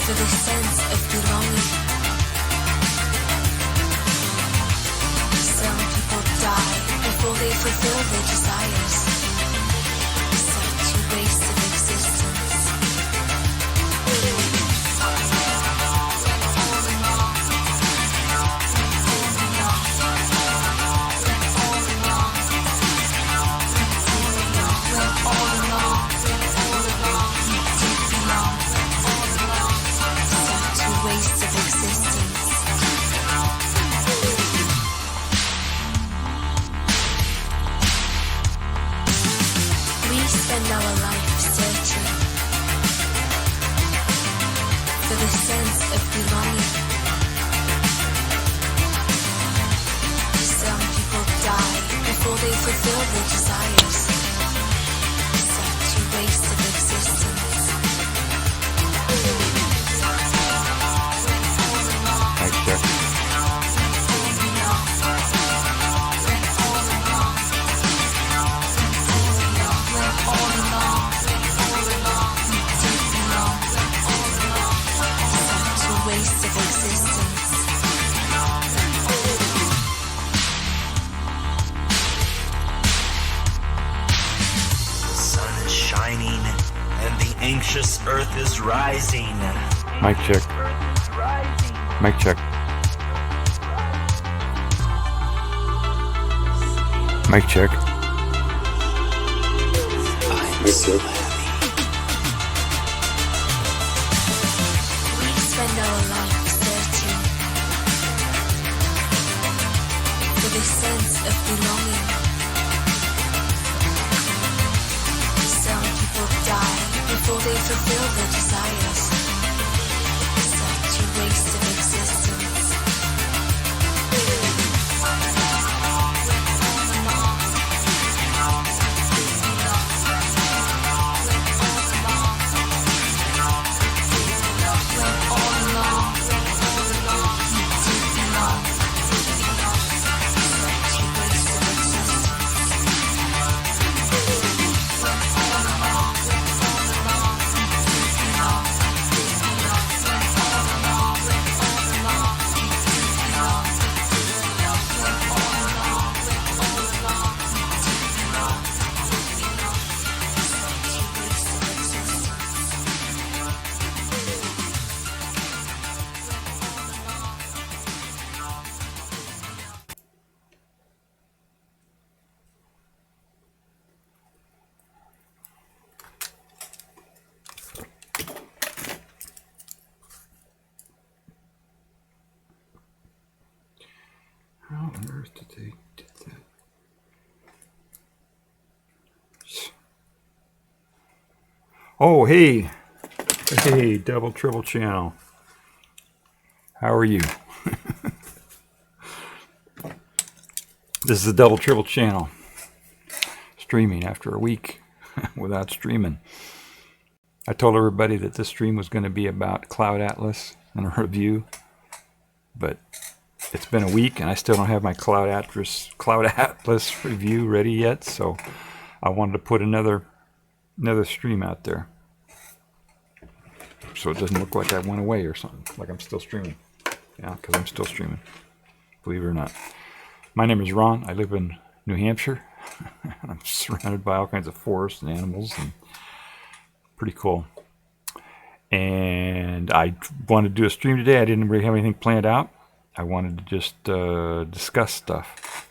for the sense of belonging. Some people die before they fulfill their desires. Such a waste of existence. Earth is rising. Mic check. Mic check. Mic check. I'm so happy. We spend our life searching for the sense of belonging. Some people die before they fulfill their desires. Such a waste of existence. How on earth did they do that? Oh, hey. Hey, double triple channel. How are you? This is the double triple channel. Streaming after a week without streaming. I told everybody that this stream was going to be about Cloud Atlas and a review, but it's been a week and I still don't have my Cloud Atlas review ready yet, so I wanted to put another stream out there so it doesn't look like I went away or something, like I'm still streaming. Yeah, because I'm still streaming, believe it or not. My name is Ron. I live in New Hampshire. I'm surrounded by all kinds of forests and animals, and pretty cool. And I wanted to do a stream today. I didn't really have anything planned out. I wanted to just discuss stuff.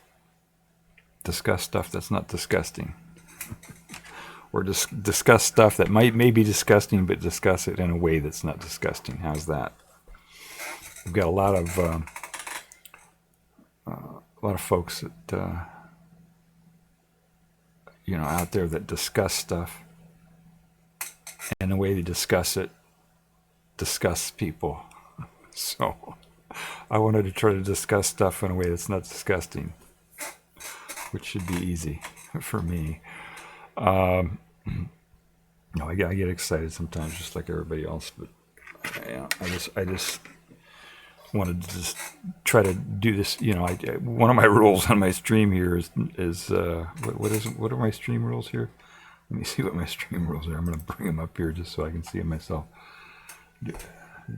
Discuss stuff that's not disgusting. Or discuss stuff that may be disgusting, but discuss it in a way that's not disgusting. How's that? We've got a lot of folks that out there that discuss stuff, and the way they discuss it disgusts people. So I wanted to try to discuss stuff in a way that's not disgusting, which should be easy for me. I get excited sometimes, just like everybody else. But I just wanted to just try to do this. One of my rules on my stream here is what are my stream rules here? Let me see what my stream rules are. I'm going to bring them up here just so I can see them myself.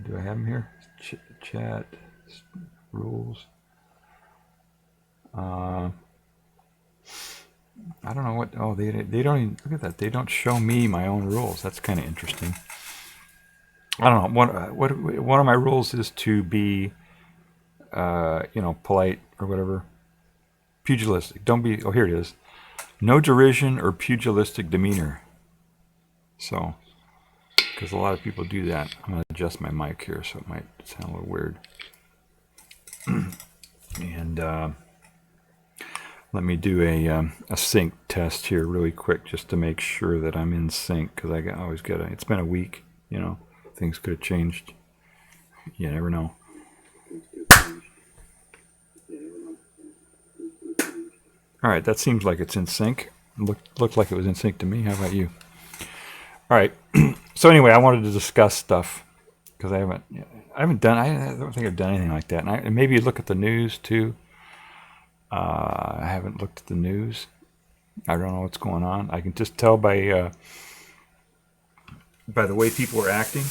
Do I have them here? Chat rules. I don't know what. Oh, they don't even look at that. They don't show me my own rules. That's kind of interesting. I don't know. One of my rules is to be, polite or whatever. Pugilistic. Don't be. Oh, here it is. No derision or pugilistic demeanor. So, because a lot of people do that. I'm going to adjust my mic here so it might sound a little weird. And let me do a sync test here really quick just to make sure that I'm in sync, because I always get it's been a week, things could have changed. You never know. All right, that seems like it's in sync. Looked like it was in sync to me. How about you? All right. So anyway, I wanted to discuss stuff because I don't think I've done anything like that. And maybe look at the news too. I haven't looked at the news. I don't know what's going on. I can just tell by the way people are acting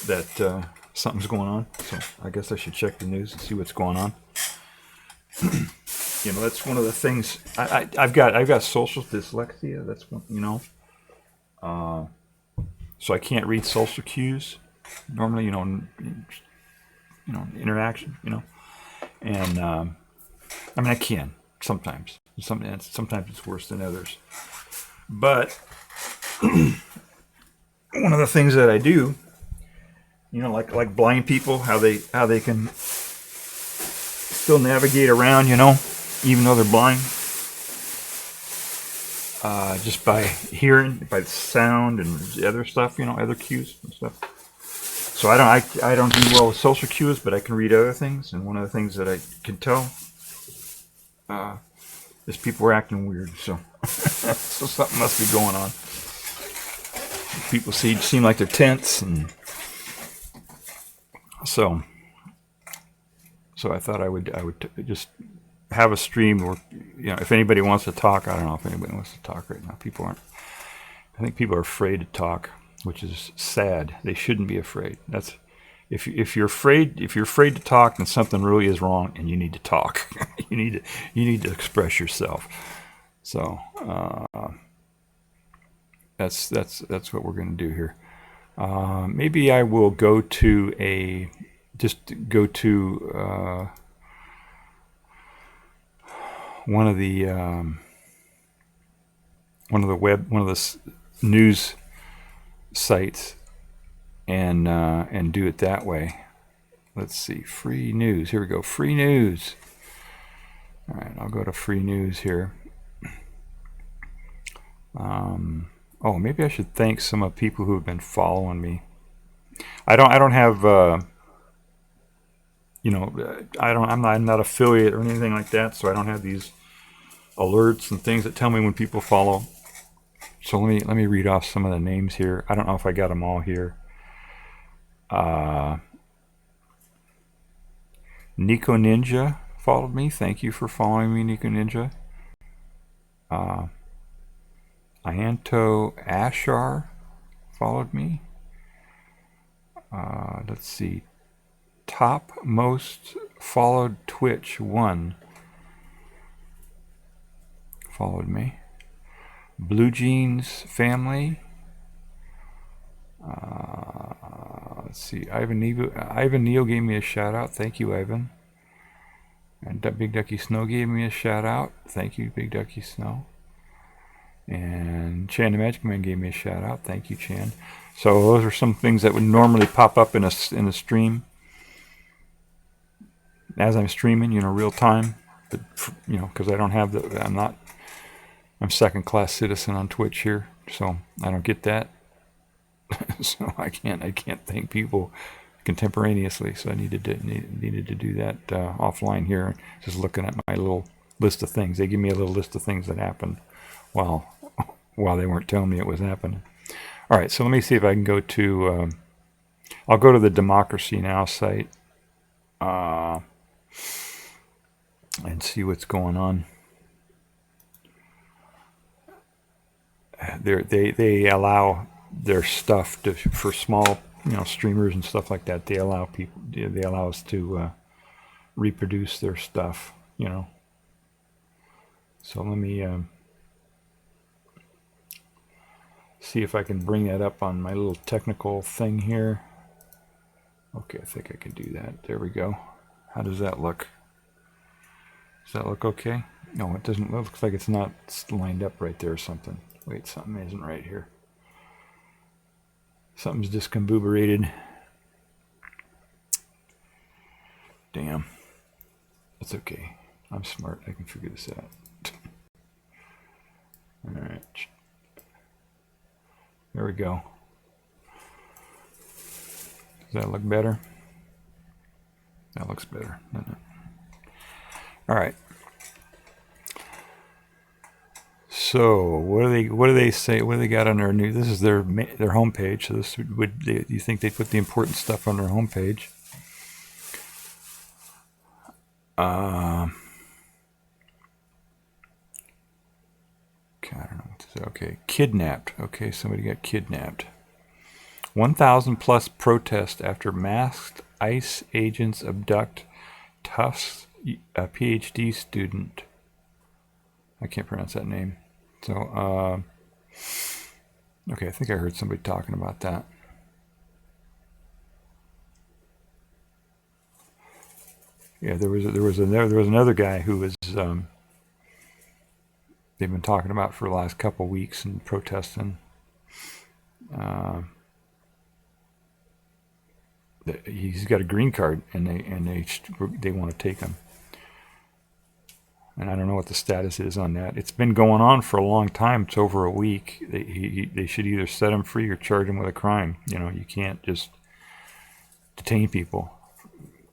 that something's going on. So I guess I should check the news and see what's going on. That's one of the things. I've got social dyslexia. That's one. So I can't read social cues normally. Interaction. And I can sometimes. Sometimes it's worse than others. But one of the things that I do, like blind people, how they can still navigate around, even though they're blind, just by hearing, by the sound and the other stuff, other cues and stuff. So I don't do well with social cues, but I can read other things. And one of the things that I can tell is people are acting weird. So so something must be going on. People seem like they're tense, and so I thought I would just have a stream where, if anybody wants to talk. I don't know if anybody wants to talk right now. People aren't. I think people are afraid to talk, which is sad. They shouldn't be afraid. That's if you're afraid to talk, then something really is wrong, and you need to talk. you need to express yourself. So that's what we're going to do here. Maybe I will go to one of the news sites and do it that way. Let's see, free news. Here we go, free news. All right, I'll go to free news here. Maybe I should thank some of the people who have been following me. I don't have I'm not affiliate or anything like that, so I don't have these alerts and things that tell me when people follow. So let me read off some of the names here. I don't know if I got them all here. Nico Ninja followed me. Thank you for following me, Nico Ninja. Ianto Ashar followed me. Let's see. Top most followed Twitch 1 followed me. Blue Jeans family. Let's see. Ivan Neal gave me a shout out. Thank you, Ivan. And Big Ducky Snow gave me a shout out. Thank you, Big Ducky Snow. And Chan the Magic Man gave me a shout out. Thank you, Chan. So those are some things that would normally pop up in a stream as I'm streaming, real time. But because I don't have I'm second class citizen on Twitch here, so I don't get that. So I can't thank people contemporaneously. So I needed to do that offline here. Just looking at my little list of things. They give me a little list of things that happened while they weren't telling me it was happening. All right, so let me see if I can go to. I'll go to the Democracy Now! Site and see what's going on. They allow their stuff for small streamers and stuff like that. They allow people. They allow us to reproduce their stuff. So let me see if I can bring that up on my little technical thing here. Okay, I think I can do that. There we go. How does that look? Does that look okay? No, it doesn't. It looks like it's not lined up right there or something. Wait, something isn't right here. Something's discombobulated. Damn. It's okay. I'm smart. I can figure this out. Alright. There we go. Does that look better? That looks better, doesn't it? Alright. So what do they say? What do they got on their new? This is their homepage. So this you think they put the important stuff on their homepage? Okay, I don't know what to say. Okay, kidnapped. Okay, somebody got kidnapped. 1,000 plus protest after masked ICE agents abduct Tufts PhD student. I can't pronounce that name. So, okay, I think I heard somebody talking about that. Yeah, there was another guy who was they've been talking about for the last couple of weeks and protesting. He's got a green card, and they want to take him. And I don't know what the status is on that. It's been going on for a long time. It's over a week. They should either set him free or charge him with a crime. You can't just detain people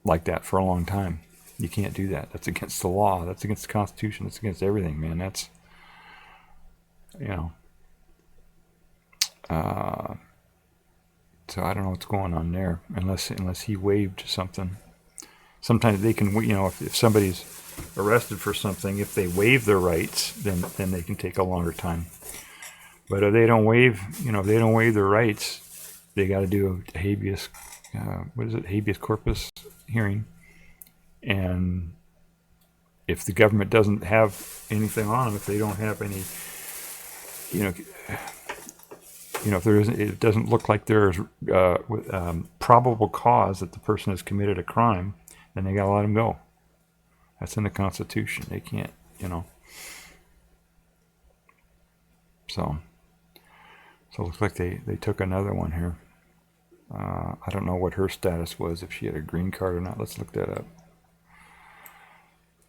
like that for a long time. You can't do that. That's against the law. That's against the Constitution. That's against everything, man. That's, so I don't know what's going on there, unless he waived something. Sometimes they can, if somebody's arrested for something, if they waive their rights, then they can take a longer time. But if they don't waive, if they don't waive their rights, they got to do a habeas, habeas corpus hearing. And if the government doesn't have anything on them, if they don't have any, if there isn't, it doesn't look like there's probable cause that the person has committed a crime, then they got to let them go. That's in the Constitution. They can't, So it looks like they took another one here. I don't know what her status was, if she had a green card or not. Let's look that up.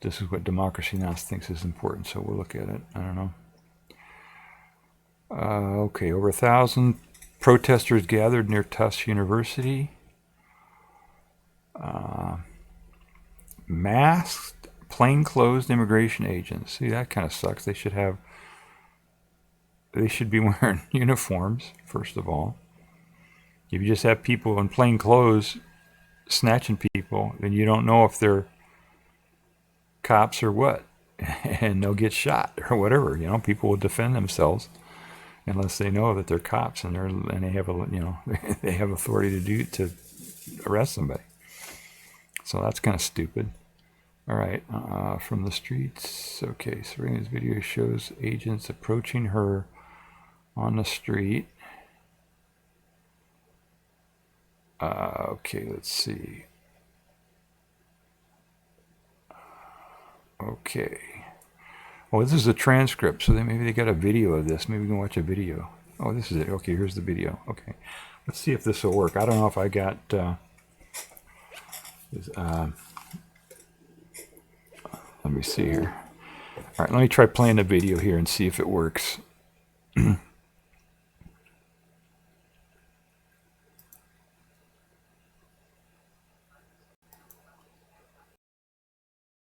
This is what Democracy Now! Thinks is important, so we'll look at it. I don't know. Okay, over 1,000 protesters gathered near Tufts University. Masked, plainclothes immigration agents. See, that kind of sucks. They should be wearing uniforms, first of all. If you just have people in plain clothes snatching people, then you don't know if they're cops or what. And they'll get shot or whatever. People will defend themselves unless they know that they're cops and they have they have authority to arrest somebody. So that's kind of stupid. All right, from the streets. Okay, Serena's video shows agents approaching her on the street. Okay, let's see. Okay. Oh, this is a transcript, so maybe they got a video of this. Maybe we can watch a video. Oh, this is it. Okay, here's the video. Okay, let's see if this will work. I don't know if I got... let me see here. All right, let me try playing the video here and see if it works.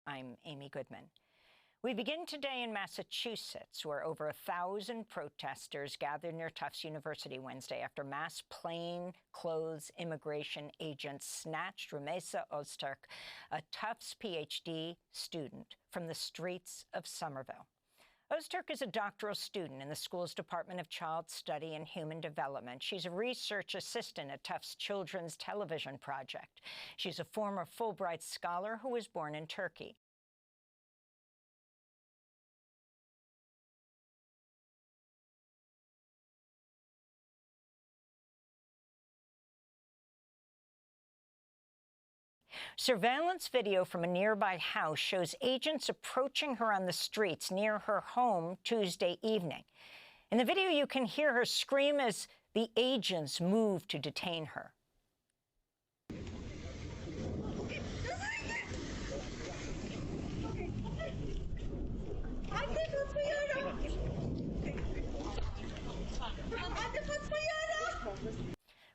I'm Amy Goodman. We begin today in Massachusetts, where over 1,000 protesters gathered near Tufts University Wednesday after mass plainclothes immigration agents snatched Rumesa Ozturk, a Tufts PhD student, from the streets of Somerville. Öztürk is a doctoral student in the school's Department of Child Study and Human Development. She's a research assistant at Tufts Children's Television Project. She's a former Fulbright scholar who was born in Turkey. Surveillance video from a nearby house shows agents approaching her on the streets near her home Tuesday evening. In the video, you can hear her scream as the agents move to detain her.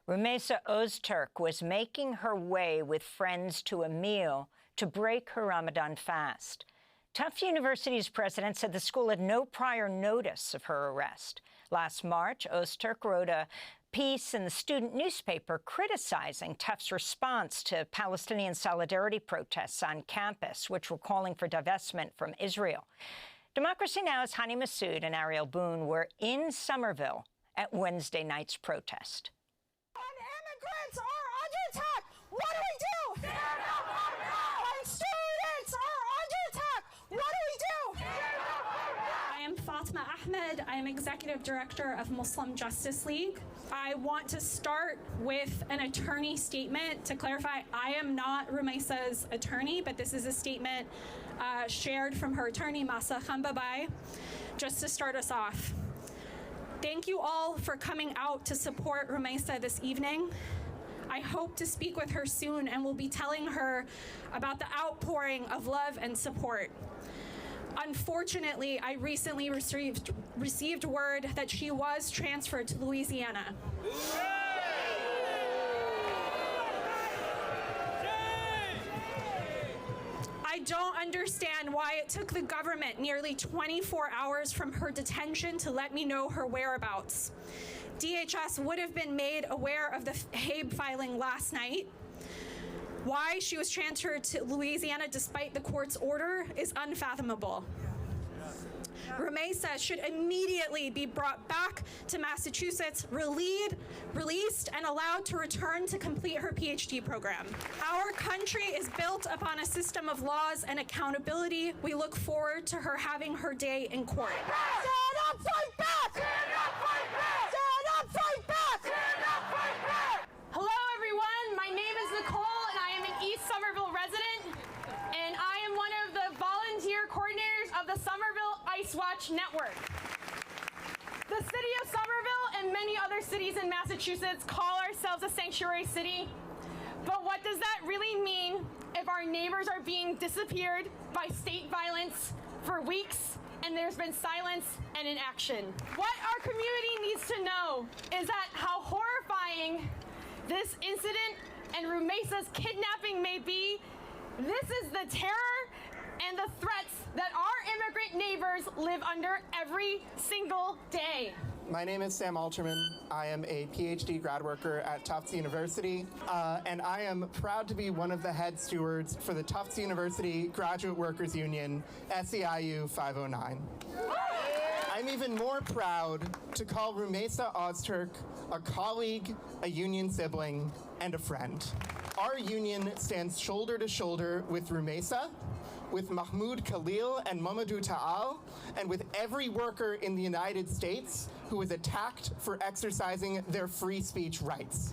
Rumeysa Öztürk was making her way with friends to a meal to break her Ramadan fast. Tufts University's president said the school had no prior notice of her arrest. Last March, Öztürk wrote a piece in the student newspaper criticizing Tufts' response to Palestinian solidarity protests on campus, which were calling for divestment from Israel. Democracy Now!'s Hani Massoud and Ariel Boone were in Somerville at Wednesday night's protest. Immigrants are under attack. What do we do? Stand up for now. When students are under attack, what do we do? Stand up for now. I am Fatma Ahmed. I am Executive Director of Muslim Justice League. I want to start with an attorney statement to clarify. I am not Rumeysa's attorney, but this is a statement shared from her attorney, Masa Khambabai. Just to start us off. Thank you all for coming out to support Rumeysa this evening. I hope to speak with her soon and will be telling her about the outpouring of love and support. Unfortunately, I recently received word that she was transferred to Louisiana. I don't understand why it took the government nearly 24 hours from her detention to let me know her whereabouts. DHS would have been made aware of the Hague filing last night. Why she was transferred to Louisiana despite the court's order is unfathomable. Rumeysa should immediately be brought back to Massachusetts, released, and allowed to return to complete her PhD program. Our country is built upon a system of laws and accountability. We look forward to her having her day in court. Stand up, fight back! Stand up, fight back! Stand up, fight back! Stand up, fight back! Hello, everyone. My name is Nicole, and I am an East Somerville resident, and I am one of the volunteer coordinators of the Somerville Ice Watch Network. The city of Somerville and many other cities in Massachusetts call ourselves a sanctuary city. But what does that really mean if our neighbors are being disappeared by state violence for weeks and there's been silence and inaction? What our community needs to know is that how horrifying this incident and Rumeysa's kidnapping may be, this is the terror and the threats that our immigrant neighbors live under every single day. My name is Sam Alterman. I am a PhD grad worker at Tufts University, and I am proud to be one of the head stewards for the Tufts University Graduate Workers Union, SEIU 509. I'm even more proud to call Rumeysa Öztürk a colleague, a union sibling, and a friend. Our union stands shoulder to shoulder with Rumeysa, with Mahmoud Khalil and Mamadou Ta'al, and with every worker in the United States who was attacked for exercising their free speech rights.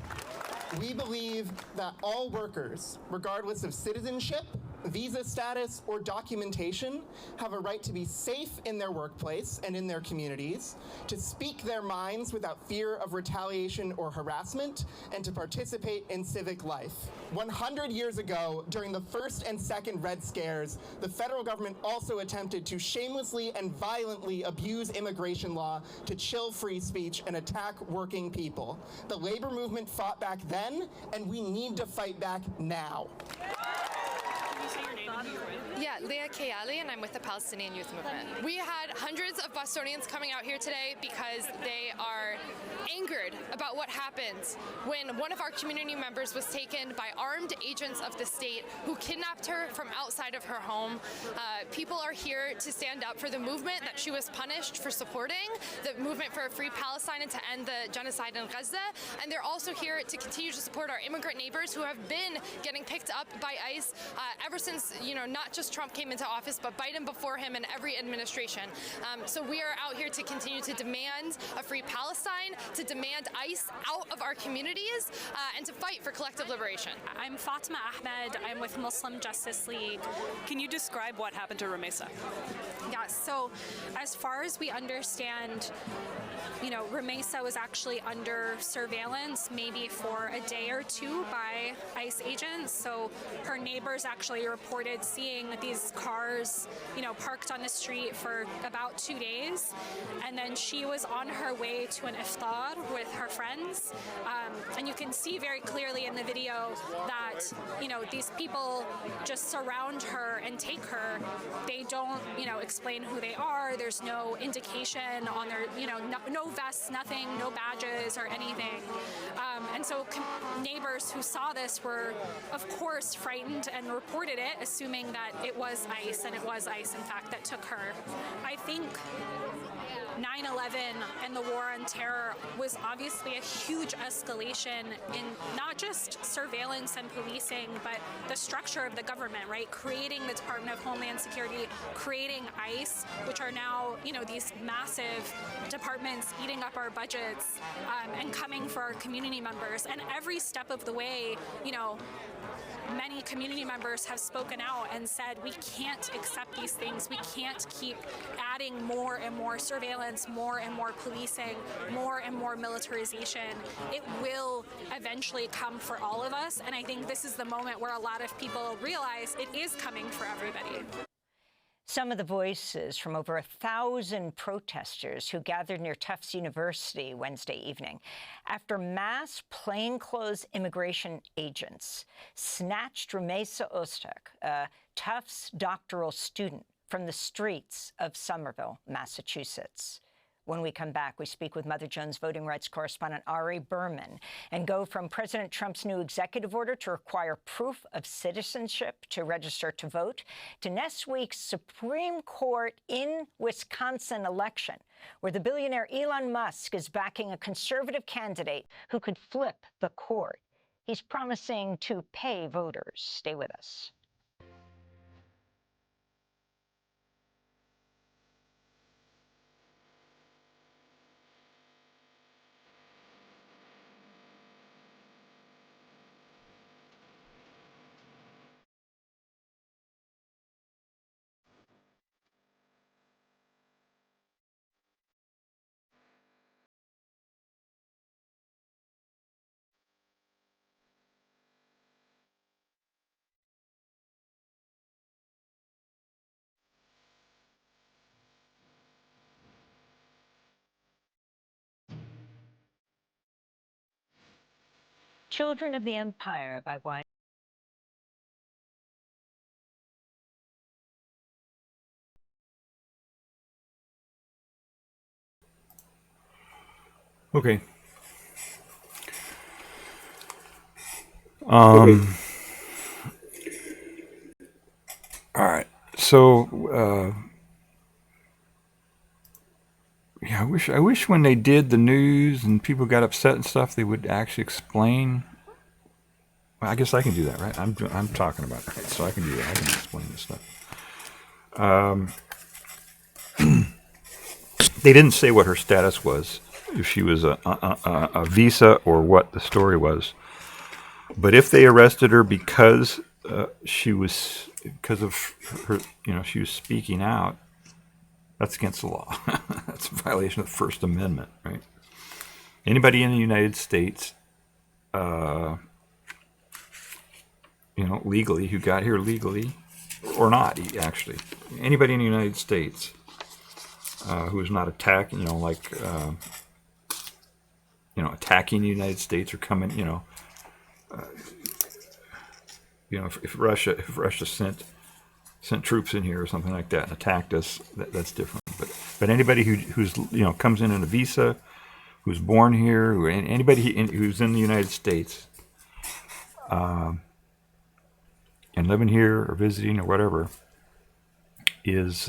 We believe that all workers, regardless of citizenship, visa status, or documentation, have a right to be safe in their workplace and in their communities, to speak their minds without fear of retaliation or harassment, and to participate in civic life. 100 years ago, during the first and second Red Scares, the federal government also attempted to shamelessly and violently abuse immigration law to chill free speech and attack working people. The labor movement fought back then, and we need to fight back now. Yeah, Leah Kayali, and I'm with the Palestinian Youth Movement. We had hundreds of Bostonians coming out here today because they are angered about what happened when one of our community members was taken by armed agents of the state who kidnapped her from outside of her home. People are here to stand up for the movement that she was punished for supporting, the movement for a free Palestine and to end the genocide in Gaza. And they're also here to continue to support our immigrant neighbors who have been getting picked up by ICE ever since, not just Trump came into office, but Biden before him and every administration. So we are out here to continue to demand a free Palestine, to demand ICE out of our communities, and to fight for collective liberation. I'm Fatima Ahmed. I'm with Muslim Justice League. Can you describe what happened to Rumeysa? Yeah, so as far as we understand, Rumeysa was actually under surveillance maybe for a day or two by ICE agents. So her neighbors actually reported seeing these cars, parked on the street for about 2 days. And then she was on her way to an iftar with her friends. And you can see very clearly in the video that, these people just surround her and take her. They don't, explain who they are. There's no indication on their, no vests, nothing, no badges or anything. And so neighbors who saw this were, of course, frightened and reported it, assuming that it was ICE, and it was ICE, in fact, that took her. I think 9/11 and the war on terror was obviously a huge escalation in not just surveillance and policing, but the structure of the government, right? Creating the Department of Homeland Security, creating ICE, which are now, these massive departments eating up our budgets and coming for our community members. And every step of the way, many community members have spoken out and said, we can't accept these things. We can't keep adding more and more surveillance, more and more policing, more and more militarization. It will eventually come for all of us. And I think this is the moment where a lot of people realize it is coming for everybody. Some of the voices from over 1,000 protesters who gathered near Tufts University Wednesday evening after mass plainclothes immigration agents snatched Rumeysa Ozturk, a Tufts doctoral student, from the streets of Somerville, Massachusetts. When we come back, we speak with Mother Jones voting rights correspondent Ari Berman and go from President Trump's new executive order to require proof of citizenship to register to vote to next week's Supreme Court in Wisconsin election, where the billionaire Elon Musk is backing a conservative candidate who could flip the court. He's promising to pay voters. Stay with us. Children of the Empire by Y. Okay. All right. So, yeah, I wish when they did the news and people got upset and stuff, they would actually explain. Well, I guess I can do that, right? I'm talking about it, right? So I can do that. I can explain this stuff. They didn't say what her status was, if she was a visa or what the story was. But if they arrested her because she was speaking out, that's against the law. That's a violation of the First Amendment, right? Anybody in the United States, legally, who got here legally, or not, actually, anybody in the United States who is not attacking, attacking the United States or coming, you know, if Russia sent troops in here or something like that and attacked us, that's different. But anybody who's you know, comes in on a visa, who's born here, anybody who's in the United States, and living here or visiting or whatever, is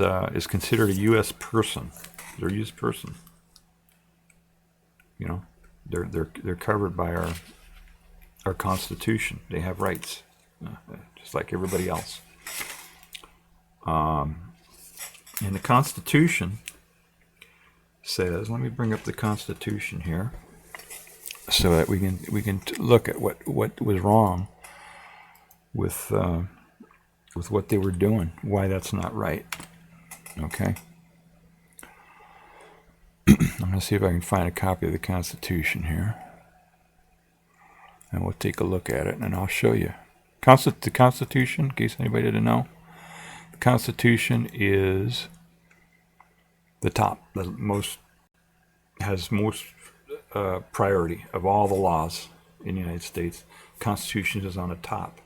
considered a U.S. person. They're a U.S. person. You know, they're covered by our Constitution. They have rights, just like everybody else. And the Constitution says, let me bring up the Constitution here, so that we can look at what was wrong with what they were doing, why that's not right. Okay. I'm going to see if I can find a copy of the Constitution here, and we'll take a look at it, and I'll show you. The Constitution, in case anybody didn't know, the Constitution is the top, has most priority of all the laws in the United States. The Constitution is on the top.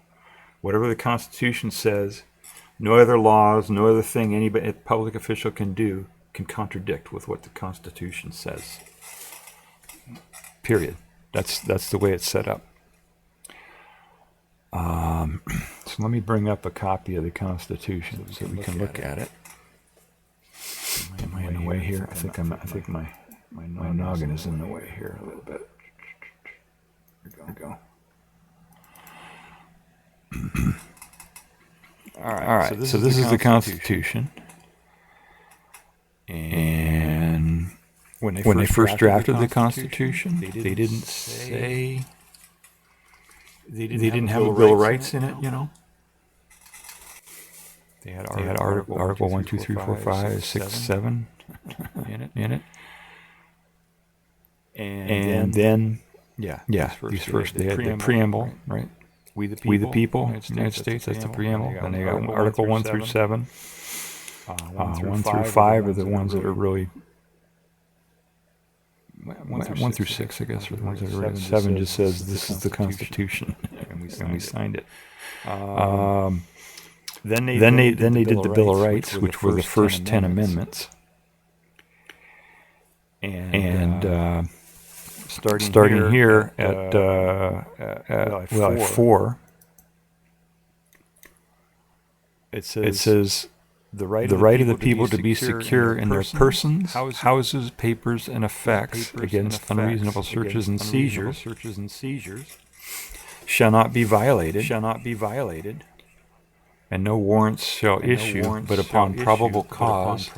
Whatever the Constitution says, no other laws, no other thing a public official can do can contradict with what the Constitution says. Period. That's the way it's set up. So let me bring up a copy of the Constitution so we can look at it. Am I in the way here? I think my noggin is in the way here a little bit. There we go. All right. So this is the Constitution. And when they first drafted the Constitution, they didn't say they didn't have a Bill of Rights in it, you know. They had Article 1, 2, 3, 4, 5, 6, 7 in it. And then these first they had the preamble, right? We the people, United States, that's the preamble. And they got Article 1 through 7. 1 through 5 are the ones that are really 1 through 6, I guess, are the ones that are really. 7 just says this is the Constitution, and we signed it. Then they did the Bill of Rights, which were the first 10 amendments. And starting here at 4, it says the right of the people to be secure in their persons, houses, papers, and effects against unreasonable searches and seizures shall not be violated, and no warrants shall issue but upon probable cause,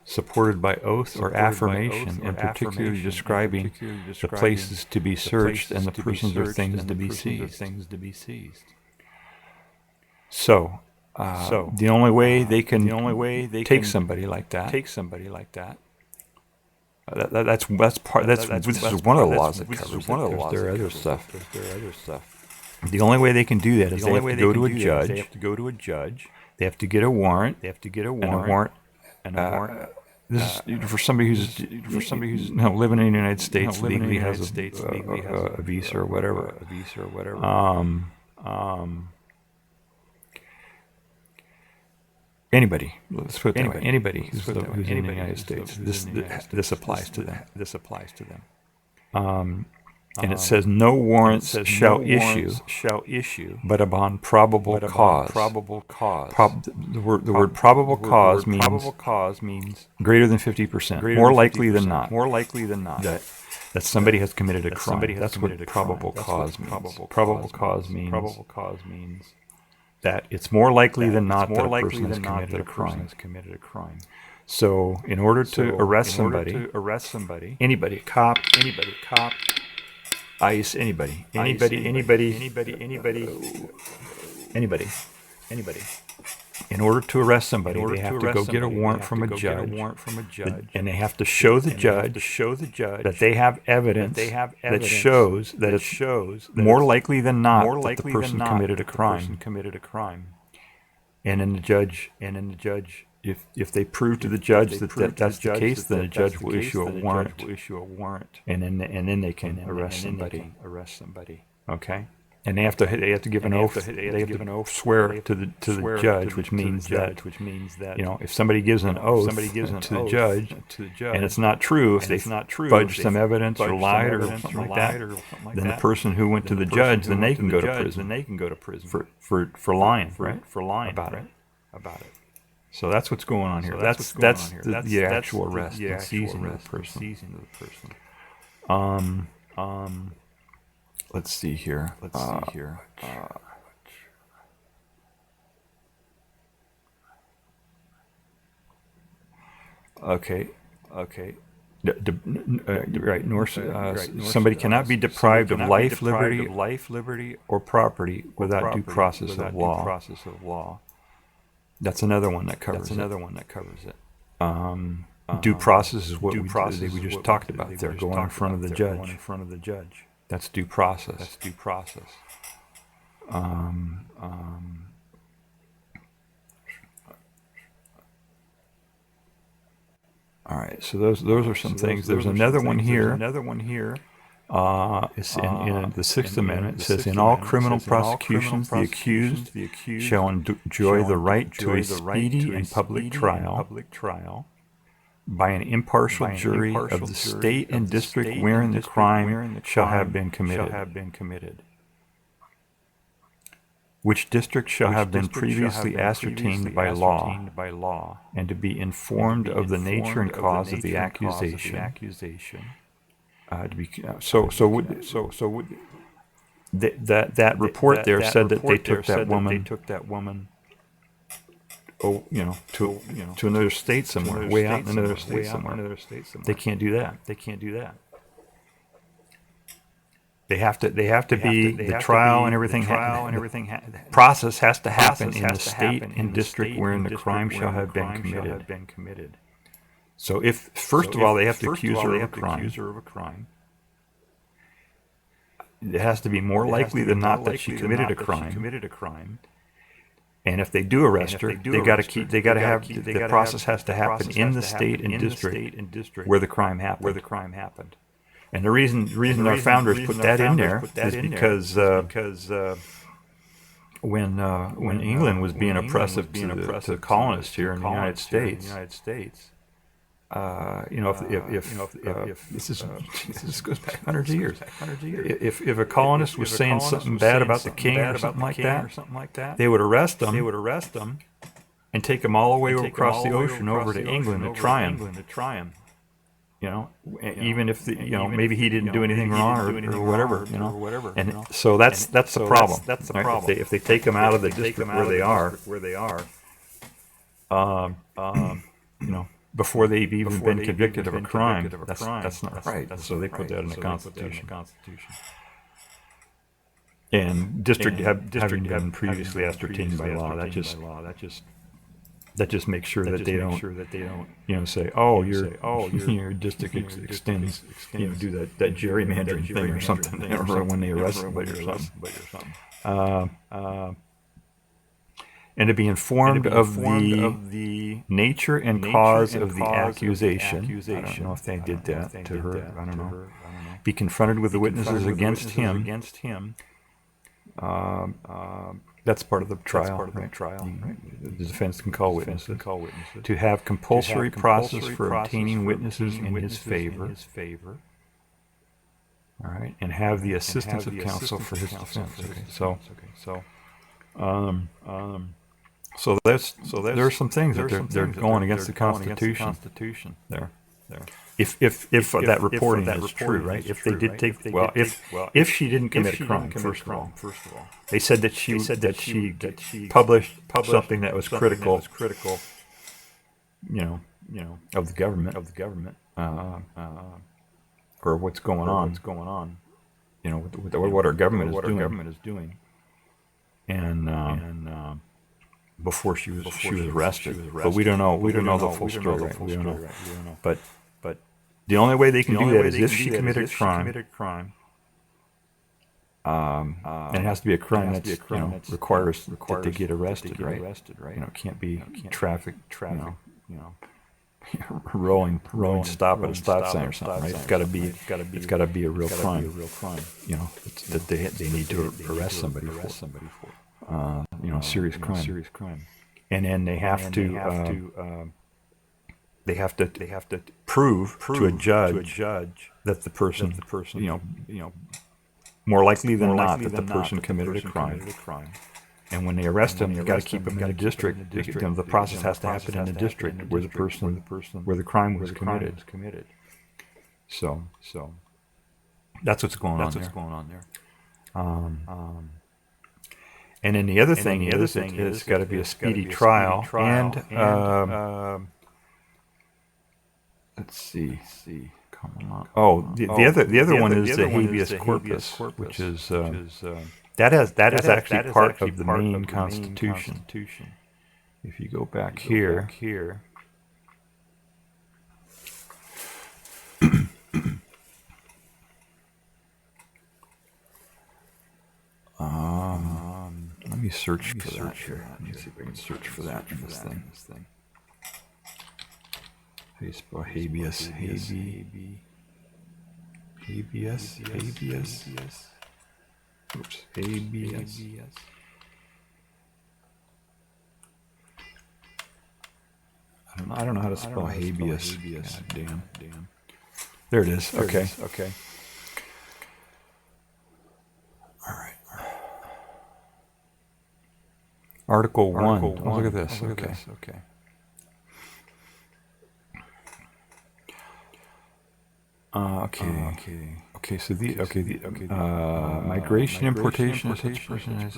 supported by oath or affirmation, and particularly describing the places to be searched and the persons or things to be seized. So the only way they can take somebody like that. This is one of the laws that covers it. There are other stuff. The only way they can do that is they have to go to a judge. They have to get a warrant. And a warrant. This is for somebody who's living in the United States, legally has a visa or whatever. Anybody, let's put it that way. Anybody who's in the United States, this applies to them. And it says no warrants shall issue, but upon probable cause. The word probable cause means greater than 50%, more likely than not. That somebody has committed a crime. That's what probable cause means. Probable cause means that it's more likely than not that a person has committed a crime. So, in order to arrest somebody, anybody, cop, ICE, anybody. In order to arrest somebody, they have to go get a warrant from a judge, and they have to show the judge that they have evidence that shows that it's more likely than not that the person committed a crime. And then the judge, if they prove to the judge that that's the case, then the judge will issue a warrant, and then they can arrest somebody. Okay. And they have to give an oath. They have to swear to the judge, which means that if somebody gives an oath to the judge, and it's not true, if they fudge some evidence or lied or something like that, then the person who went to the judge, then they can go to prison for lying, right? For lying about it. So that's what's going on here. That's the actual arrest and seizing of the person. Let's see here. Okay. Right. Somebody cannot be deprived of life, liberty, or property without due process of law. That's another one that covers it. Due process is what we just talked about there, going in front of the judge. That's due process. All right, so those are some things. There's another one here. It's in the Sixth Amendment. It says, "In all criminal prosecutions, the accused shall enjoy the right to a speedy and public trial by an impartial jury of the state and district wherein the crime shall have been committed, which district shall have been previously ascertained by law, and to be informed of the nature and cause of the accusation." That report there said that they took that woman. To another state somewhere, way out in another state somewhere. They can't do that. They have to be the trial and everything. Process has to happen in the state and district wherein the crime shall have been committed. So if first of all they have to accuse her of a crime, it has to be more likely than not that she committed a crime. And if they do arrest her, they got to have the process has to happen in the state and district where the crime happened. And the reason our founders put that in there is because when England was being oppressive to the colonists here in the United States, if this goes back hundreds of years, if a colonist was saying something bad about the king or something like that, they would arrest them and take him all the way across the ocean over to England to try him. Even if maybe he didn't do anything wrong or whatever. And so that's the problem. Right? If they take him out of the district where they are, before they've even been convicted of a crime, that's not right. So they put that in the Constitution. And district having been previously ascertained by law, that just makes sure that they don't say, your district extends, do that gerrymandering thing or something, or when they arrest somebody or something. And to be informed of the nature and cause of the accusation. I don't know if they did that to her. I don't know. Be confronted with the witnesses against him. That's part of the trial. The defense can call witnesses. To have compulsory process for obtaining witnesses in his favor. All right, and have the assistance of counsel for his defense. So there are some things that they're going against the Constitution there. If that reporting is true, right? If they did take if she didn't commit a crime, first of all, they said that she published something that was critical, of the government, or what's going on, what our government is doing, and before she was arrested. But we don't know the full story. Right? We don't know. But the only way they can do that is if she committed a crime. And it has to be a crime that requires that they get arrested, right? Can't be traffic. rolling stop at a stop sign or something, right? It's got to be a real crime. You know, that they need to arrest somebody for. You know, serious crime. And then they have to prove to a judge that the person, you know, more likely than not that the person committed a crime. And when they arrest them, you got to keep them in a district. The process has to happen in the district where the crime was committed. So that's what's going on there. And then the other thing is it's got to be a speedy trial. And let's see. Come on. Oh, the other one is the habeas corpus, which is that is actually part of the main Constitution. If you go back here. Let me search for that here. Let me see if I can search for that in this thing. How do you spell habeas? Habeas. Oops. Habeas. I don't know how to spell habeas. God damn. There it is. Okay. All right. Article 1. Oh, look at this. Okay. Okay. So migration, importation of such person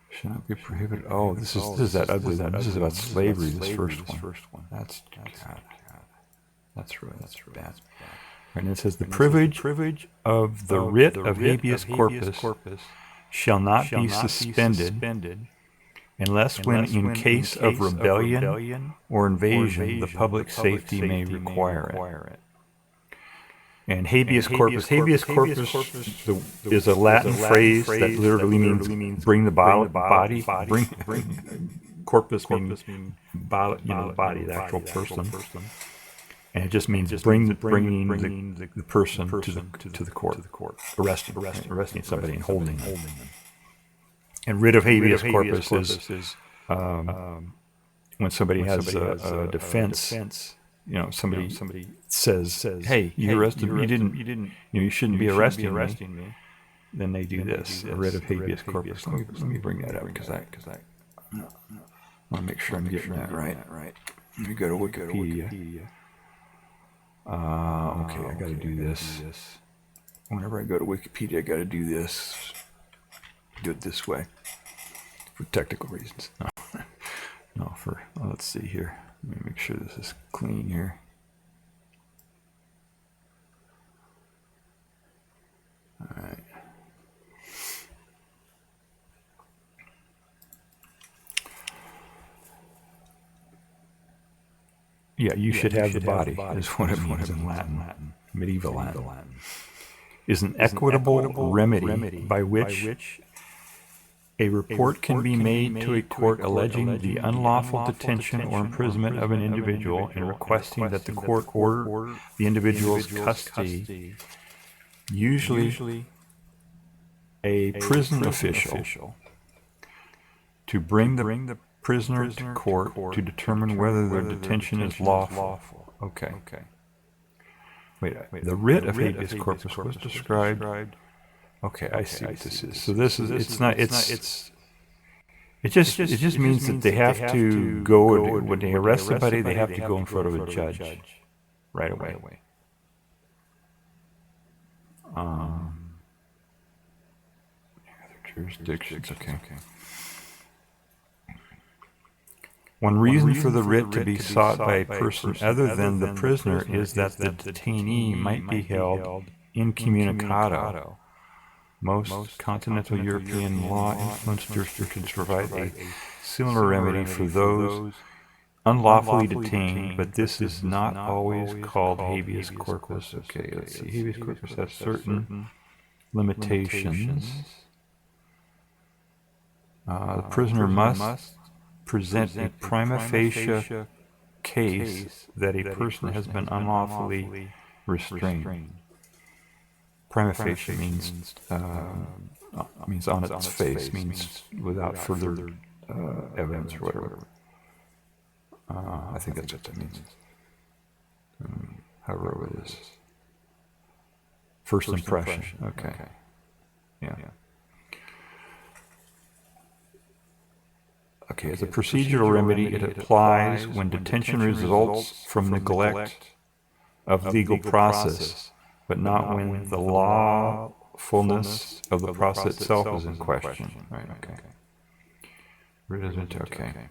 should not be prohibited. Oh, this is that ugly one. This is about slavery. This first one. That's really bad. And it says the privilege of the writ of habeas corpus shall not be suspended unless when in case of rebellion or invasion the public safety may require it. And habeas corpus is a Latin phrase that literally means bring the body. Corpus means body, the body, the actual person. And it just means bringing the person to the court, arresting somebody and holding them. And writ of habeas corpus is when somebody has a defense. You know, somebody says, "Hey, you arrested me. You shouldn't be arresting me." Then they do this, a writ of habeas corpus. Let me bring that up because I want to make sure I'm getting that right. Let me go to Wikipedia. Okay, I got to do this. Whenever I go to Wikipedia, I got to do this. Do it this way for technical reasons. No, let's see here. Let me make sure this is clean here. All right. Yeah, you should have the body, is what it means in Latin. Medieval Latin. Is an equitable remedy by which a report can be made to a court alleging the unlawful detention or imprisonment of an individual and requesting that the court order the individual's custody, usually a prison official, to bring the prisoner to court to determine whether their detention is lawful. Okay. Wait, the writ of habeas corpus was described. Okay, I see what this is. So this is, it just means that they have to go, when they arrest somebody, they have to go in front of a judge right away. Other jurisdictions, okay. One reason for the writ to be sought by a person other than the prisoner is that the detainee might be held incommunicado. Most continental European law-influenced jurisdictions provide a similar remedy for those unlawfully detained, but this is not always called habeas corpus. Okay, let's see. Habeas corpus has certain limitations. The prisoner must present a prima facie case that a person has been unlawfully restrained. Prima facie means on its face, means without further evidence or whatever. I think that's what that means. How wrote it is. First impression. Okay. Yeah. Okay, as a procedural remedy, it applies when detention results from neglect of legal process, but not when the lawfulness of the process itself is in question. Right, okay. Okay.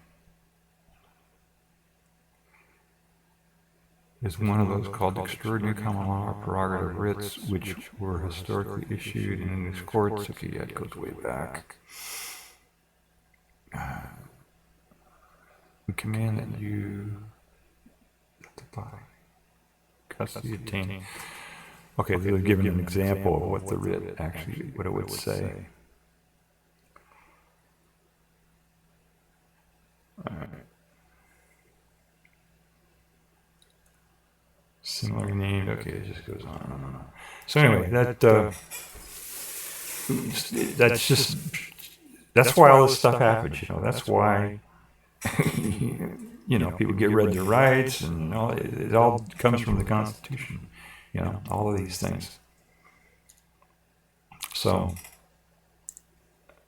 Is one of those called extraordinary common law or prerogative writs, which were historically issued in English courts. Okay, yeah, it goes way back. We command that you custody obtain. Okay, they've given an example of what the writ actually, what it would say. All right. Similarly named. Okay, it just goes on and on. So anyway, that's why all this stuff happens. That's why people get read their rights, and it all comes from the Constitution. All of these things. So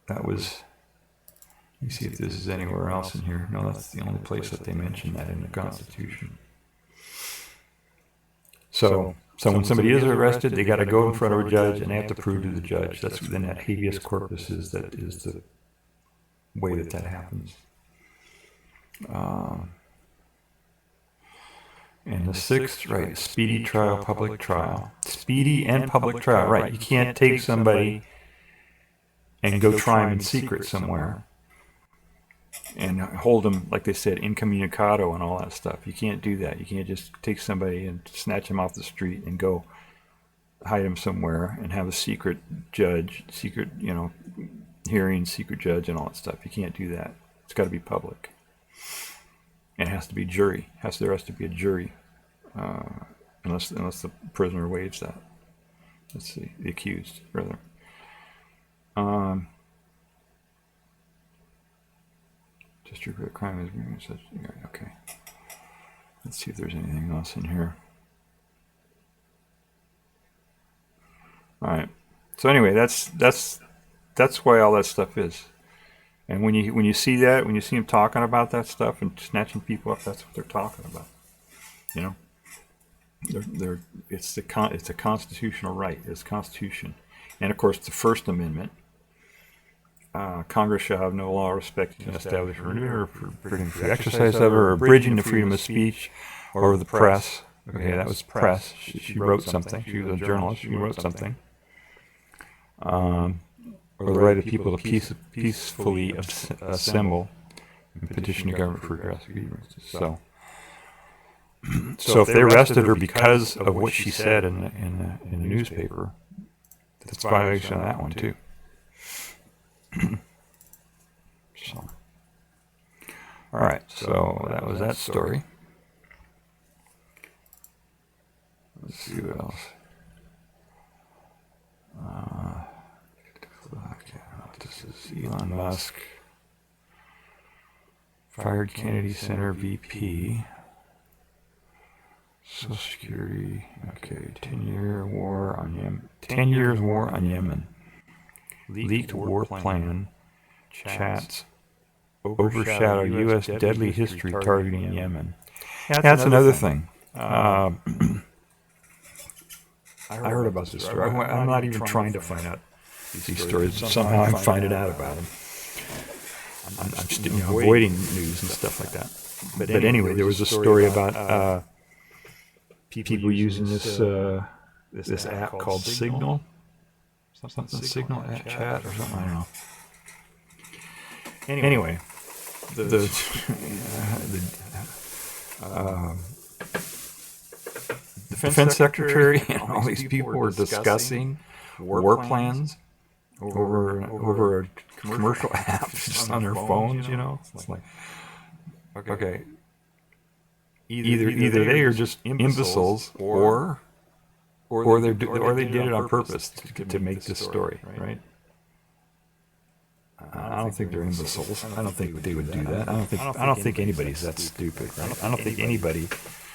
that was. Let me see if this is anywhere else in here. No, that's the only place that they mention that in the Constitution. So when somebody is arrested, they got to go in front of a judge, and they have to prove to the judge. That's then that habeas corpus is the way that happens. And the sixth, right, speedy trial, public trial. Speedy and public trial, right. You can't take somebody and go try them in secret somewhere and hold them, like they said, incommunicado and all that stuff. You can't do that. You can't just take somebody and snatch them off the street and go hide them somewhere and have a secret judge, secret, hearing, secret judge and all that stuff. You can't do that. It's got to be public. And it has to be jury. There has to be a jury, unless the prisoner waives that. Let's see, the accused, rather. District Court crime is okay. Let's see if there's anything else in here. All right. So anyway, that's why all that stuff is. And when you see that, when you see them talking about that stuff and snatching people up, that's what they're talking about. It's a constitutional right. It's Constitution, and of course the First Amendment. Congress shall have no law respecting establishment or forbidding free exercise of or abridging the freedom of speech or the press. Okay, that was press. She wrote something. She was a journalist. She wrote something. Or the right of people to peacefully assemble and petition the government for redress of grievances. So if they arrested her because of what she said in the newspaper, that's a violation of that one too. All right, so that was that story. Let's see what else. This is Elon Musk. Fired Kennedy Center VP. Social Security. Okay, 10-year war on Yemen. 10 years war on Yemen. Leaked war plan. Chats overshadow U.S. deadly history targeting Yemen. That's another thing. I heard about this story. I'm not even trying to find out these stories. Somehow I'm finding out about them. I'm just avoiding news and stuff like that. But anyway, there was a story about people using this app called Signal. Something Signal chat or something. I don't know. Anyway, the defense secretary and all these people were discussing war plans over a commercial app just on their phones. It's like, okay. either they are just imbeciles, or they did it on purpose to make this story, right? I don't think they're imbeciles. I don't think they would do that. I don't think anybody's that stupid, right? I don't think anybody.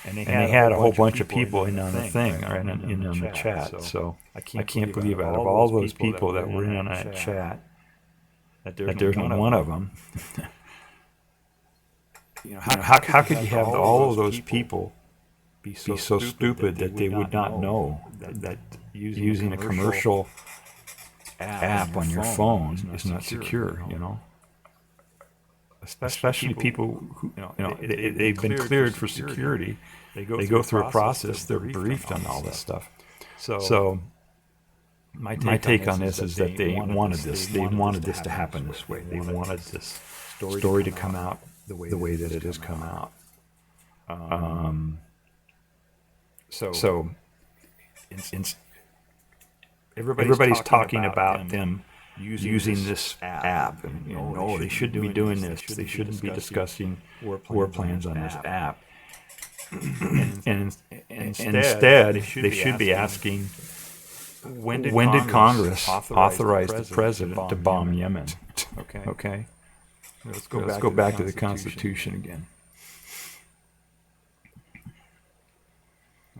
And they had a whole bunch of people in on the thing, right, in on the chat. So I can't believe out of all those people that were in on that chat, that there's not one of them. How could you have all of those people be so stupid that they would not know that using a commercial app on your phone is not secure, Especially people who, they've been cleared for security. They go through a process. They're briefed on all this stuff. So my take on this is that they wanted this. They wanted this to happen this way. They wanted this story to come out the way that it has come out. So everybody's talking about them using this app, and they shouldn't be doing this. They shouldn't be discussing war plans on this app. And instead, they should be asking, when did Congress authorize the president to bomb Yemen? Okay. Let's go back to the Constitution again.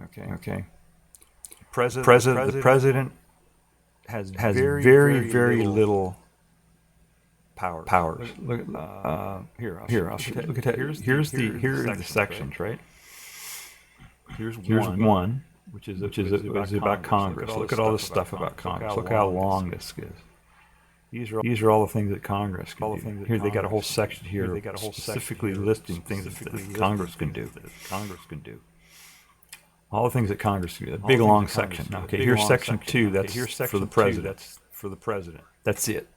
Okay. The president has very little powers. Look at here. Look at that. Here are the sections, right? Here's one, which is about Congress. Look at all this stuff about Congress. Look how long this is. These are all the things that Congress can do. Here they got a whole section here specifically listing things that Congress can do. All the things that Congress can do. A big long section. Okay, here's section 2. That's for the president. That's it.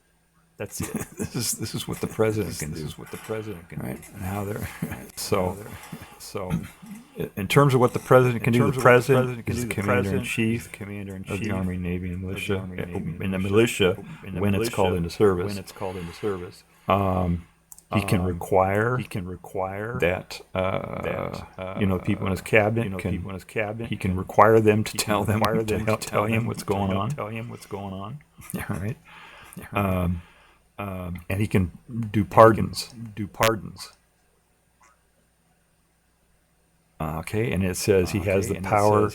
This is what the president can do. Right? And how they're so. In terms of what the president can do, the president is the commander-in-chief of the Army, Navy, and militia. In the militia, when it's called into service, he can require that people in his cabinet he can require them to tell him what's going on. Yeah, right. And he can do pardons. Okay, and it says he has the power. With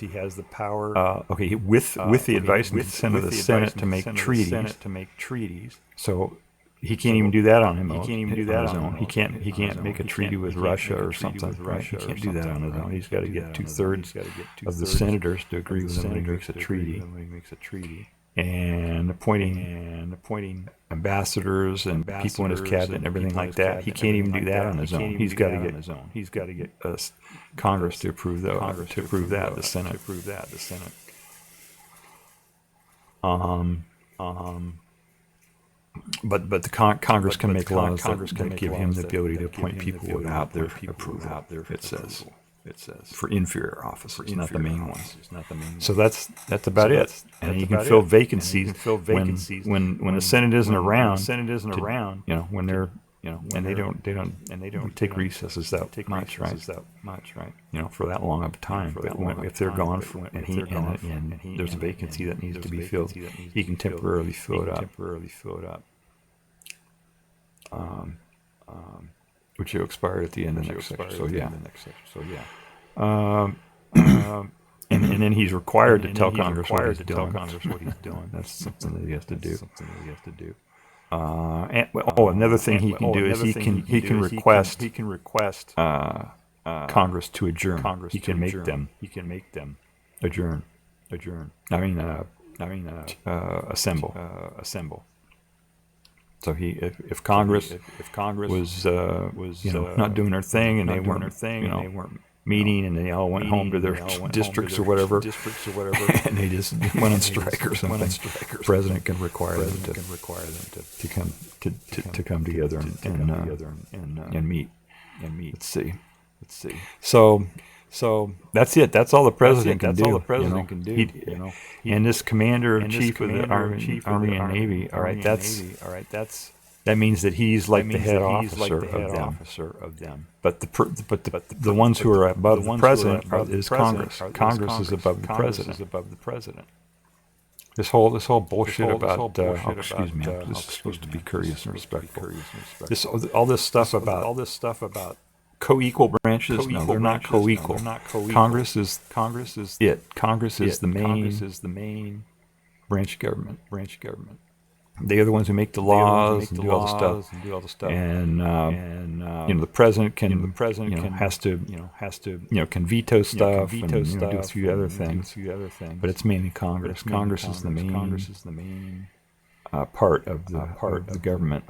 the advice and consent of the Senate to make treaties. So he can't even do that on his own. He can't make a treaty with Russia or something. Right? He can't do that on his own. He's got to get 2/3 of the senators to agree with him when he makes a treaty. And appointing ambassadors and people in his cabinet and everything like that. He can't even do that on his own. He's got to get Congress to approve that. The Senate. But the Congress can make laws that give him the ability to appoint people without their approval. It says for inferior officers, not the main ones. So that's about it. And you can fill vacancies when the Senate isn't around. When they're and they don't take recesses that much, right? For that long of a time. But if they're gone and there's a vacancy that needs to be filled, he can temporarily fill it up. Which will expire at the end of the next section. So yeah. And then he's required to tell Congress what he's doing. That's something that he has to do. Another thing he can do is he can request Congress to adjourn. He can make them adjourn. Assemble. So if Congress was not doing their thing and they weren't meeting and they all went home to their districts or whatever, and they just went on strike or something, the president can require them to come together and meet. Let's see. So that's it. That's all the president can do. And this commander in chief of the Army and Navy. All right. That's That means that he's like the head officer of them. But the ones who are above the president is Congress. Congress is above the president. This whole bullshit about excuse me, I'm just supposed to be courteous and respectful. All this stuff about co-equal branches. No, they're not co-equal. Congress is it. Congress is the main branch of government. They are the ones who make the laws and do all the stuff. And the president can has to can veto stuff and do a few other things. But it's mainly Congress. Congress is the main part of the government.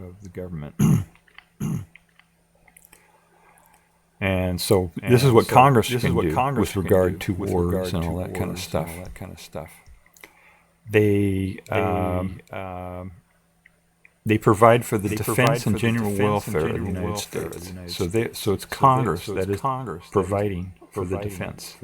And so this is what Congress can do with regard to wars and all that kind of stuff. They provide for the defense and general welfare of the United States. So it's Congress that is providing for the defense.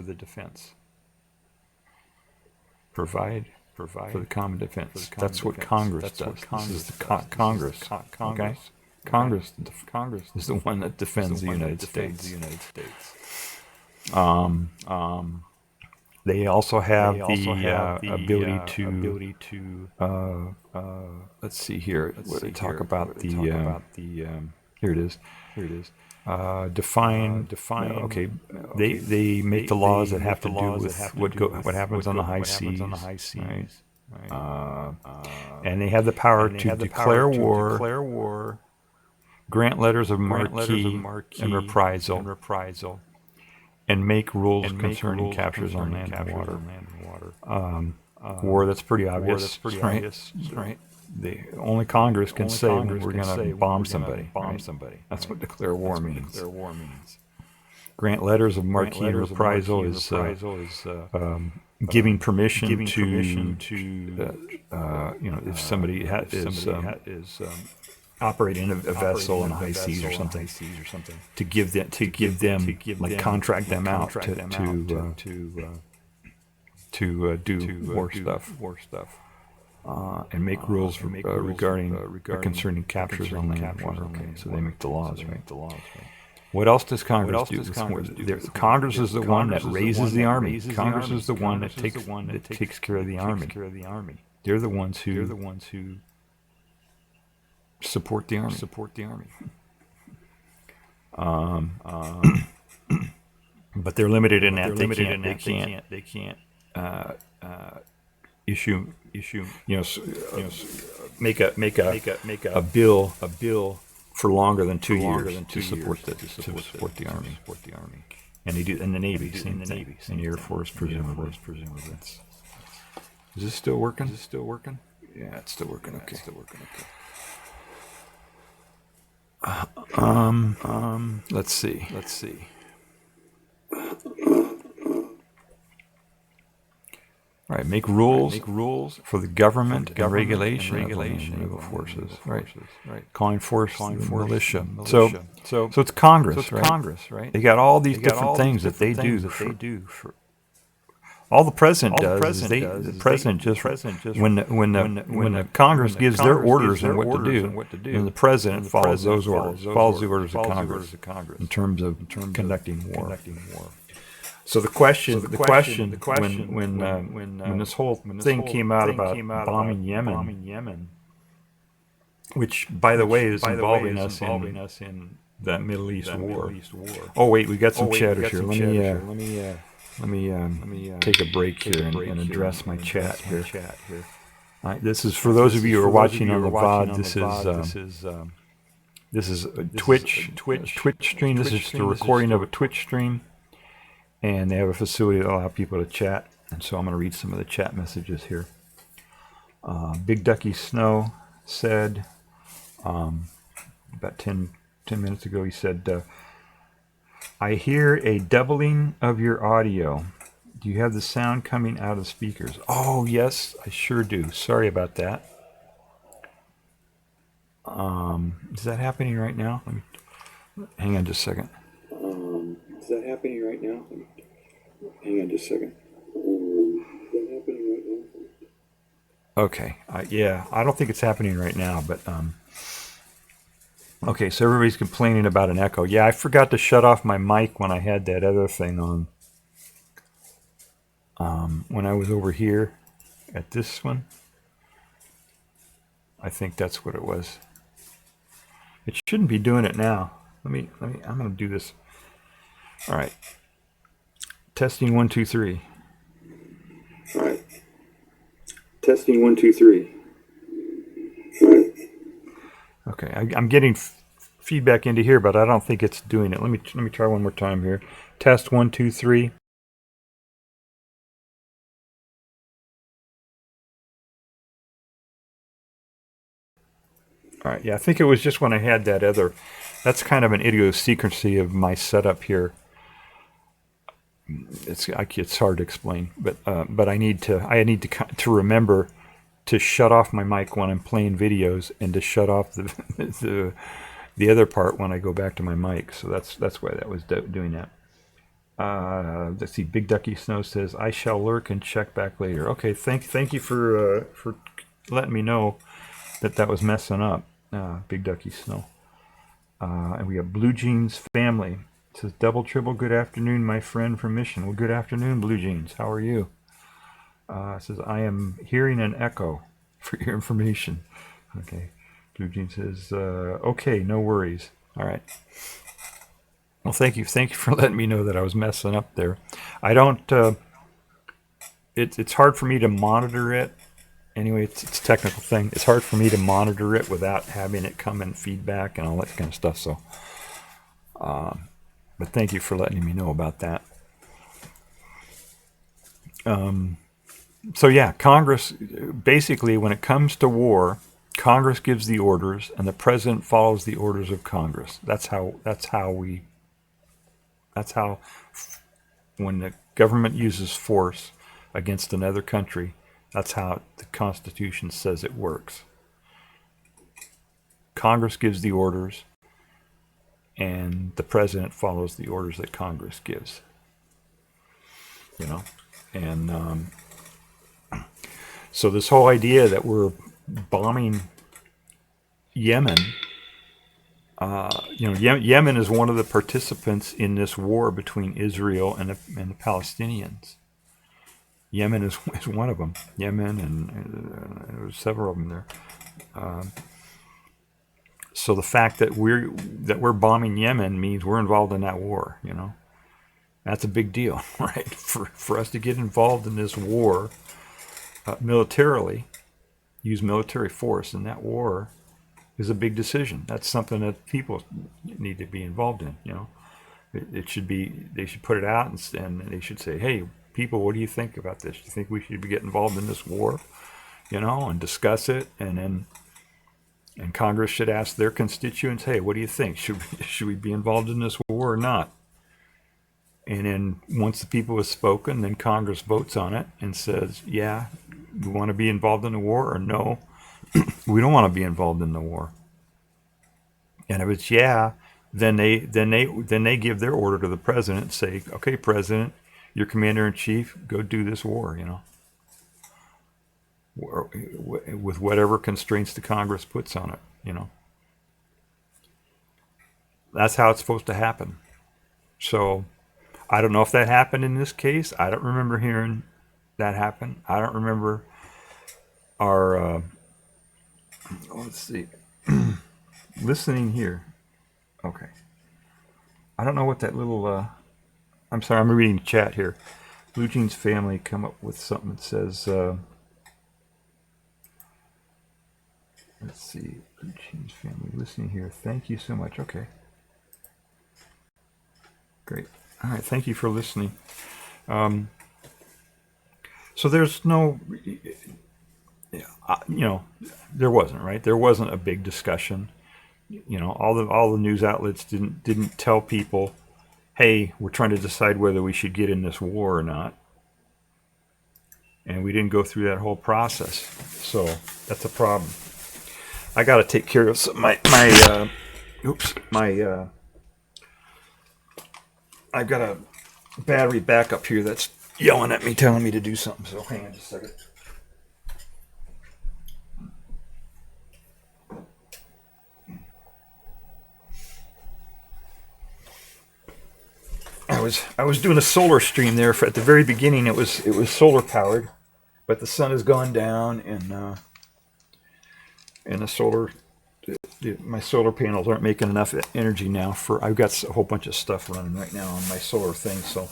Provide for the common defense. That's what Congress does. This is the Congress. Okay? Congress is the one that defends the United States. They also have the ability to let's see here. They talk about the here it is. Define. Okay, they make the laws that have to do with what happens on the high seas. Right? And they have the power to declare war, grant letters of marque and reprisal, and make rules concerning captures on land and water. War, that's pretty obvious, right? Only Congress can say when we're going to bomb somebody. That's what declare war means. Grant letters of marque and reprisal is giving permission to if somebody is operating a vessel in the high seas or something, to give them like contract them out to do war stuff, and make rules regarding concerning captures on land and water. Okay, so they make the laws, right? What else does Congress do? Congress is the one that raises the army. Congress is the one that takes care of the army. They're the ones who support the army. But they're limited in that they can't issue make a bill for longer than 2 years to support the army. And they do in the Navy, in the Air Force, presumably. Is this still working? Yeah, it's still working. Okay. Let's see. All right, make rules for the government and regulation of naval forces. Right. Calling force militia. So it's Congress, right? They got all these different things that they do for. All the president does is the president just when the Congress gives their orders on what to do, and the president follows those orders, follows the orders of Congress in terms of conducting war. So the question when this whole thing came out about bombing Yemen, which by the way is involving us in that Middle East war. Oh wait, we got some chatters here. Let me take a break here and address my chat here. This is for those of you who are watching on the VOD. This is a Twitch stream. This is just a recording of a Twitch stream, and they have a facility that allows people to chat. And so I'm going to read some of the chat messages here. Big Ducky Snow said about 10 minutes ago. He said. I hear a doubling of your audio. Do you have the sound coming out of speakers? Oh, yes, I sure do. Sorry about that. Is that happening right now? Hang on just a second. Is that happening right now? Hang on just a second. Is that happening right now? Okay. Yeah, I don't think it's happening right now, but Okay, so everybody's complaining about an echo. Yeah, I forgot to shut off my mic when I had that other thing on. When I was over here at this one, I think that's what it was. It shouldn't be doing it now. I'm going to do this. All right. Testing 1, 2, 3. All right. Testing 1, 2, 3. All right. Okay, I'm getting feedback into here, but I don't think it's doing it. Let me try one more time here. Test 1, 2, 3. All right, yeah, I think it was just when I had that other. That's kind of an idiosyncrasy of my setup here. It's hard to explain, but I need to remember to shut off my mic when I'm playing videos and to shut off the other part when I go back to my mic. So that's why that was doing that. Let's see. Big Ducky Snow says, "I shall lurk and check back later." Okay, thank you for letting me know that was messing up. Big Ducky Snow. And we have Blue Jeans Family. It says, "Double Tribble, good afternoon, my friend from Mission." Well, good afternoon, Blue Jeans. How are you? It says, "I am hearing an echo for your information." Okay. Blue Jeans says, "Okay, no worries." All right. Well, thank you for letting me know that I was messing up there. I don't. It's hard for me to monitor it. Anyway, it's a technical thing. It's hard for me to monitor it without having it come in feedback and all that kind of stuff. So, but thank you for letting me know about that. So yeah, Congress, basically when it comes to war, Congress gives the orders and the president follows the orders of Congress. That's how when the government uses force against another country, that's how the Constitution says it works. Congress gives the orders and the president follows the orders that Congress gives. You know? And so this whole idea that we're bombing Yemen, Yemen is one of the participants in this war between Israel and the Palestinians. Yemen is one of them. Yemen and there's several of them there. So the fact that we're bombing Yemen means we're involved in that war. You know, that's a big deal, right? For us to get involved in this war militarily, use military force in that war, is a big decision. That's something that people need to be involved in. You know, they should put it out and they should say, "Hey, people, what do you think about this? Do you think we should get involved in this war?" You know, and discuss it, and Congress should ask their constituents, "Hey, what do you think? Should we be involved in this war or not?" And then once the people have spoken, then Congress votes on it and says, "Yeah, we want to be involved in the war," or "No, we don't want to be involved in the war." And if it's yeah, then they give their order to the president and say, "Okay, President, your commander-in-chief, go do this war," you know, with whatever constraints the Congress puts on it, you know. That's how it's supposed to happen. So I don't know if that happened in this case. I don't remember hearing that happen. I don't remember our, let's see, listening here. Okay. I don't know what that little, I'm sorry, I'm reading the chat here. Blue Jeans Family come up with something that says, let's see, Blue Jeans Family listening here. Thank you so much. Okay. Great. All right. Thank you for listening. So there's no, there wasn't, right? There wasn't a big discussion. You know, all the news outlets didn't tell people, "Hey, we're trying to decide whether we should get in this war or not." And we didn't go through that whole process. So that's a problem. I got to take care of some, I've got a battery backup here that's yelling at me, telling me to do something. So hang on just a second. I was doing a solar stream there. At the very beginning, it was solar powered, but the sun has gone down, and my solar panels aren't making enough energy now for. I've got a whole bunch of stuff running right now on my solar thing, so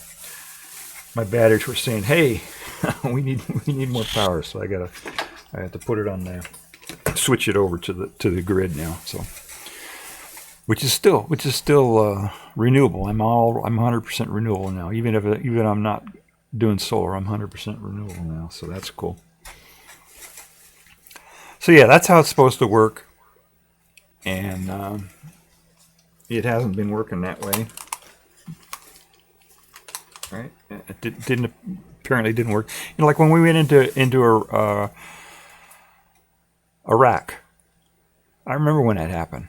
my batteries were saying, "Hey, we need more power." So I have to put it on there, switch it over to the grid now. So, which is still renewable. I'm 100% renewable now. Even if I'm not doing solar, I'm 100% renewable now. So that's cool. So yeah, that's how it's supposed to work. And it hasn't been working that way, right? It apparently didn't work. Like when we went into Iraq, I remember when that happened.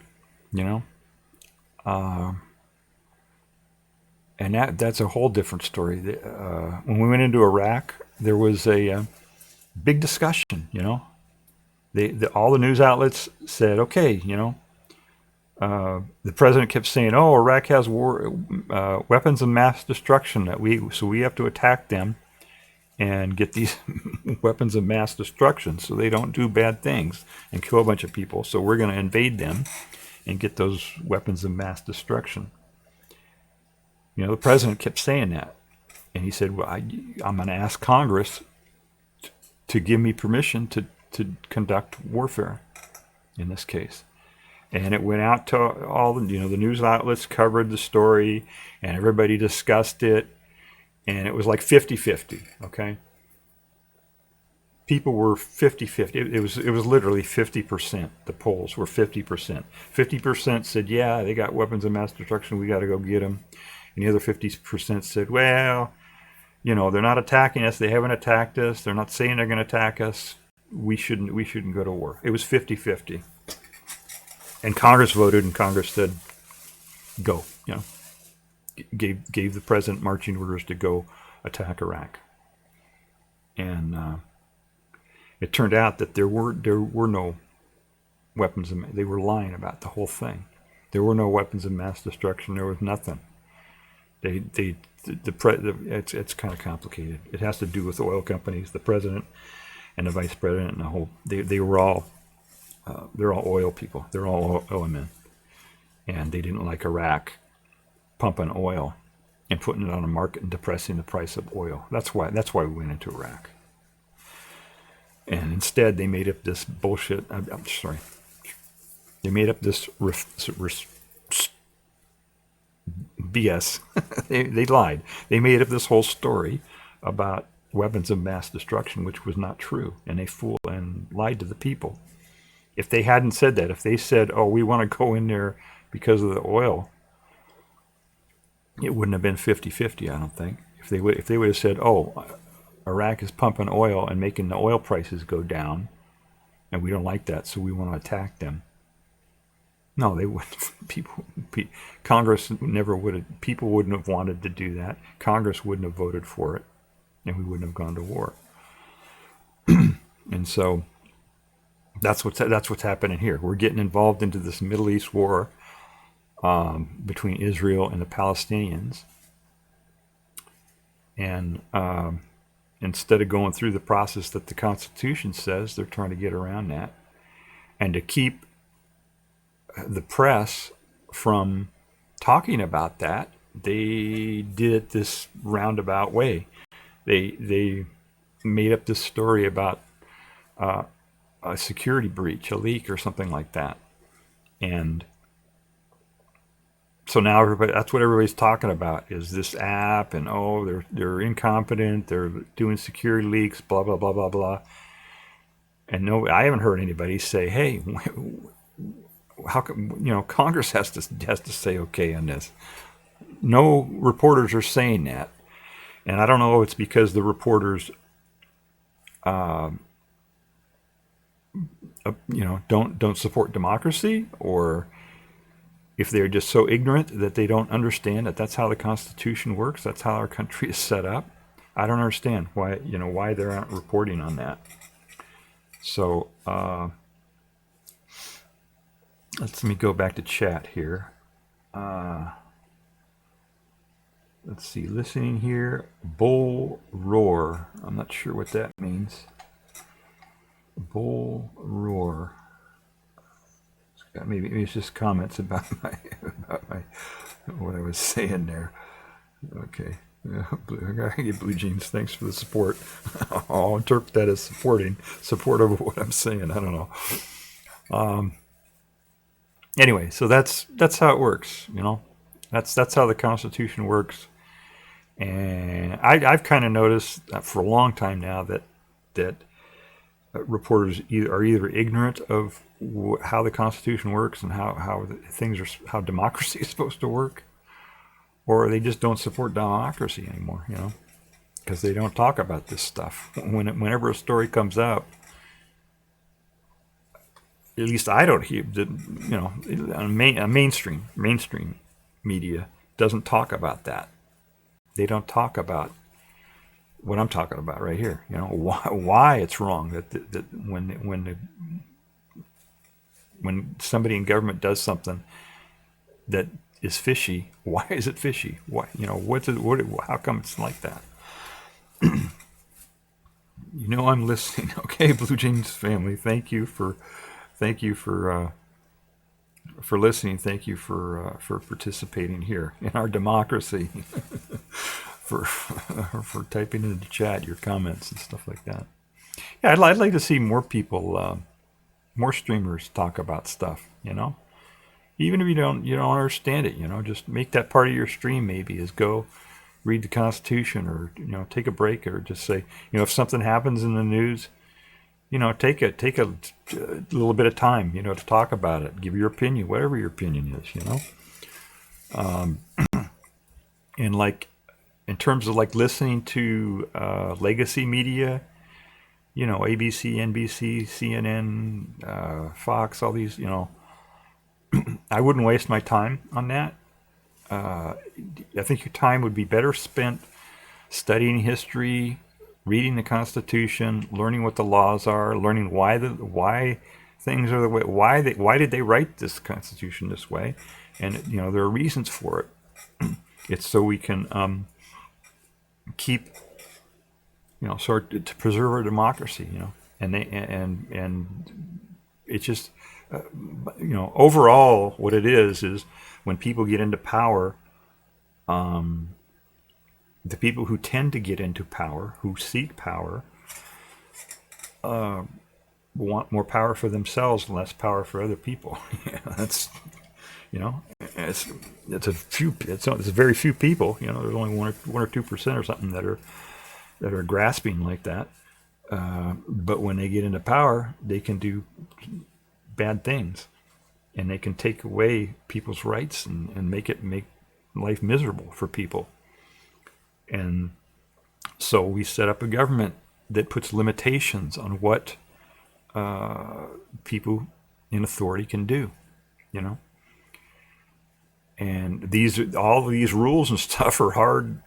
And that's a whole different story. When we went into Iraq, there was a big discussion. All the news outlets said, okay, the president kept saying, "Oh, Iraq has weapons of mass destruction so we have to attack them and get these weapons of mass destruction so they don't do bad things and kill a bunch of people. So we're going to invade them and get those weapons of mass destruction." The president kept saying that, and he said, "Well, I'm going to ask Congress to give me permission to conduct warfare in this case." And it went out to all the news outlets covered the story, and everybody discussed it, and it was like 50-50, okay? People were 50-50. It was literally 50%. The polls were 50%. 50% said, yeah, they got weapons of mass destruction, we got to go get them. And the other 50% said, well, they're not attacking us, they haven't attacked us, they're not saying they're going to attack us, we shouldn't go to war. It was 50-50. And Congress voted, and Congress said, go, gave the president marching orders to go attack Iraq. And it turned out that there were no weapons. They were lying about the whole thing. There were no weapons of mass destruction. There was nothing. It's kind of complicated. It has to do with oil companies, the president and the vice president, and the whole. They were all. They're all oil people. They're all oil men, and they didn't like Iraq pumping oil and putting it on the market and depressing the price of oil. That's why we went into Iraq. And instead, they made up this bullshit. I'm sorry. They made up this BS. They lied. They made up this whole story about weapons of mass destruction, which was not true, and they fooled and lied to the people. If they hadn't said that, if they said, "Oh, we want to go in there because of the oil," it wouldn't have been 50-50, I don't think. If they would have said, "Oh, Iraq is pumping oil and making the oil prices go down, and we don't like that, so we want to attack them." No, they wouldn't. Congress never would have. People wouldn't have wanted to do that. Congress wouldn't have voted for it, and we wouldn't have gone to war. And so that's what's happening here. We're getting involved into this Middle East war between Israel and the Palestinians, and instead of going through the process that the Constitution says, they're trying to get around that, and to keep the press from talking about that, they did it this roundabout way. They made up this story about a security breach, a leak, or something like that, and so now that's what everybody's talking about, is this app, and they're incompetent, they're doing security leaks, blah blah blah blah blah. And I haven't heard anybody say, "Hey, how come Congress has to say okay on this?" No reporters are saying that, and I don't know if it's because the reporters, don't support democracy, or if they're just so ignorant that they don't understand that that's how the Constitution works, that's how our country is set up. I don't understand why they aren't reporting on that. So let me go back to chat here. let's see, listening here, bull roar. I'm not sure what that means. Bull roar. Maybe it's just comments about my what I was saying there. Okay. Blue Jeans, thanks for the support. I'll interpret that as support of what I'm saying. I don't know. Anyway, so that's how it works. You know, that's how the Constitution works. And I've kind of noticed for a long time now that reporters are either ignorant of how the Constitution works and how democracy is supposed to work, or they just don't support democracy anymore. You know, because they don't talk about this stuff. Whenever a story comes out, at least I don't hear, you know, mainstream media doesn't talk about that. They don't talk about what I'm talking about right here. You know, why it's wrong that when somebody in government does something that is fishy, why is it fishy? Why, you know, how come it's like that? You know, I'm listening. Okay, Blue Jeans family, thank you for listening. Thank you for participating here in our democracy. for typing into the chat your comments and stuff like that. Yeah, I'd like to see more people, more streamers talk about stuff. You know, even if you don't understand it, you know, just make that part of your stream. Maybe is go read the Constitution, or you know, take a break, or just say, you know, if something happens in the news, you know, take a little bit of time, you know, to talk about it, give your opinion, whatever your opinion is, you know. And like, in terms of like listening to legacy media, you know, ABC, NBC, CNN, Fox, all these, you know, I wouldn't waste my time on that. I think your time would be better spent studying history, reading the Constitution, learning what the laws are, learning why things are the way, why did they write this Constitution this way, and you know, there are reasons for it. It's so we can keep, you know, sort of to preserve our democracy, you know, and it's just you know, overall what it is when people get into power, the people who tend to get into power, who seek power, want more power for themselves and less power for other people. That's, you know, it's very few people. You know, there's only 1 or 2% or something that are grasping like that. But when they get into power, they can do bad things, and they can take away people's rights and make life miserable for people. And so we set up a government that puts limitations on what people in authority can do, you know. And all of these rules and stuff are hard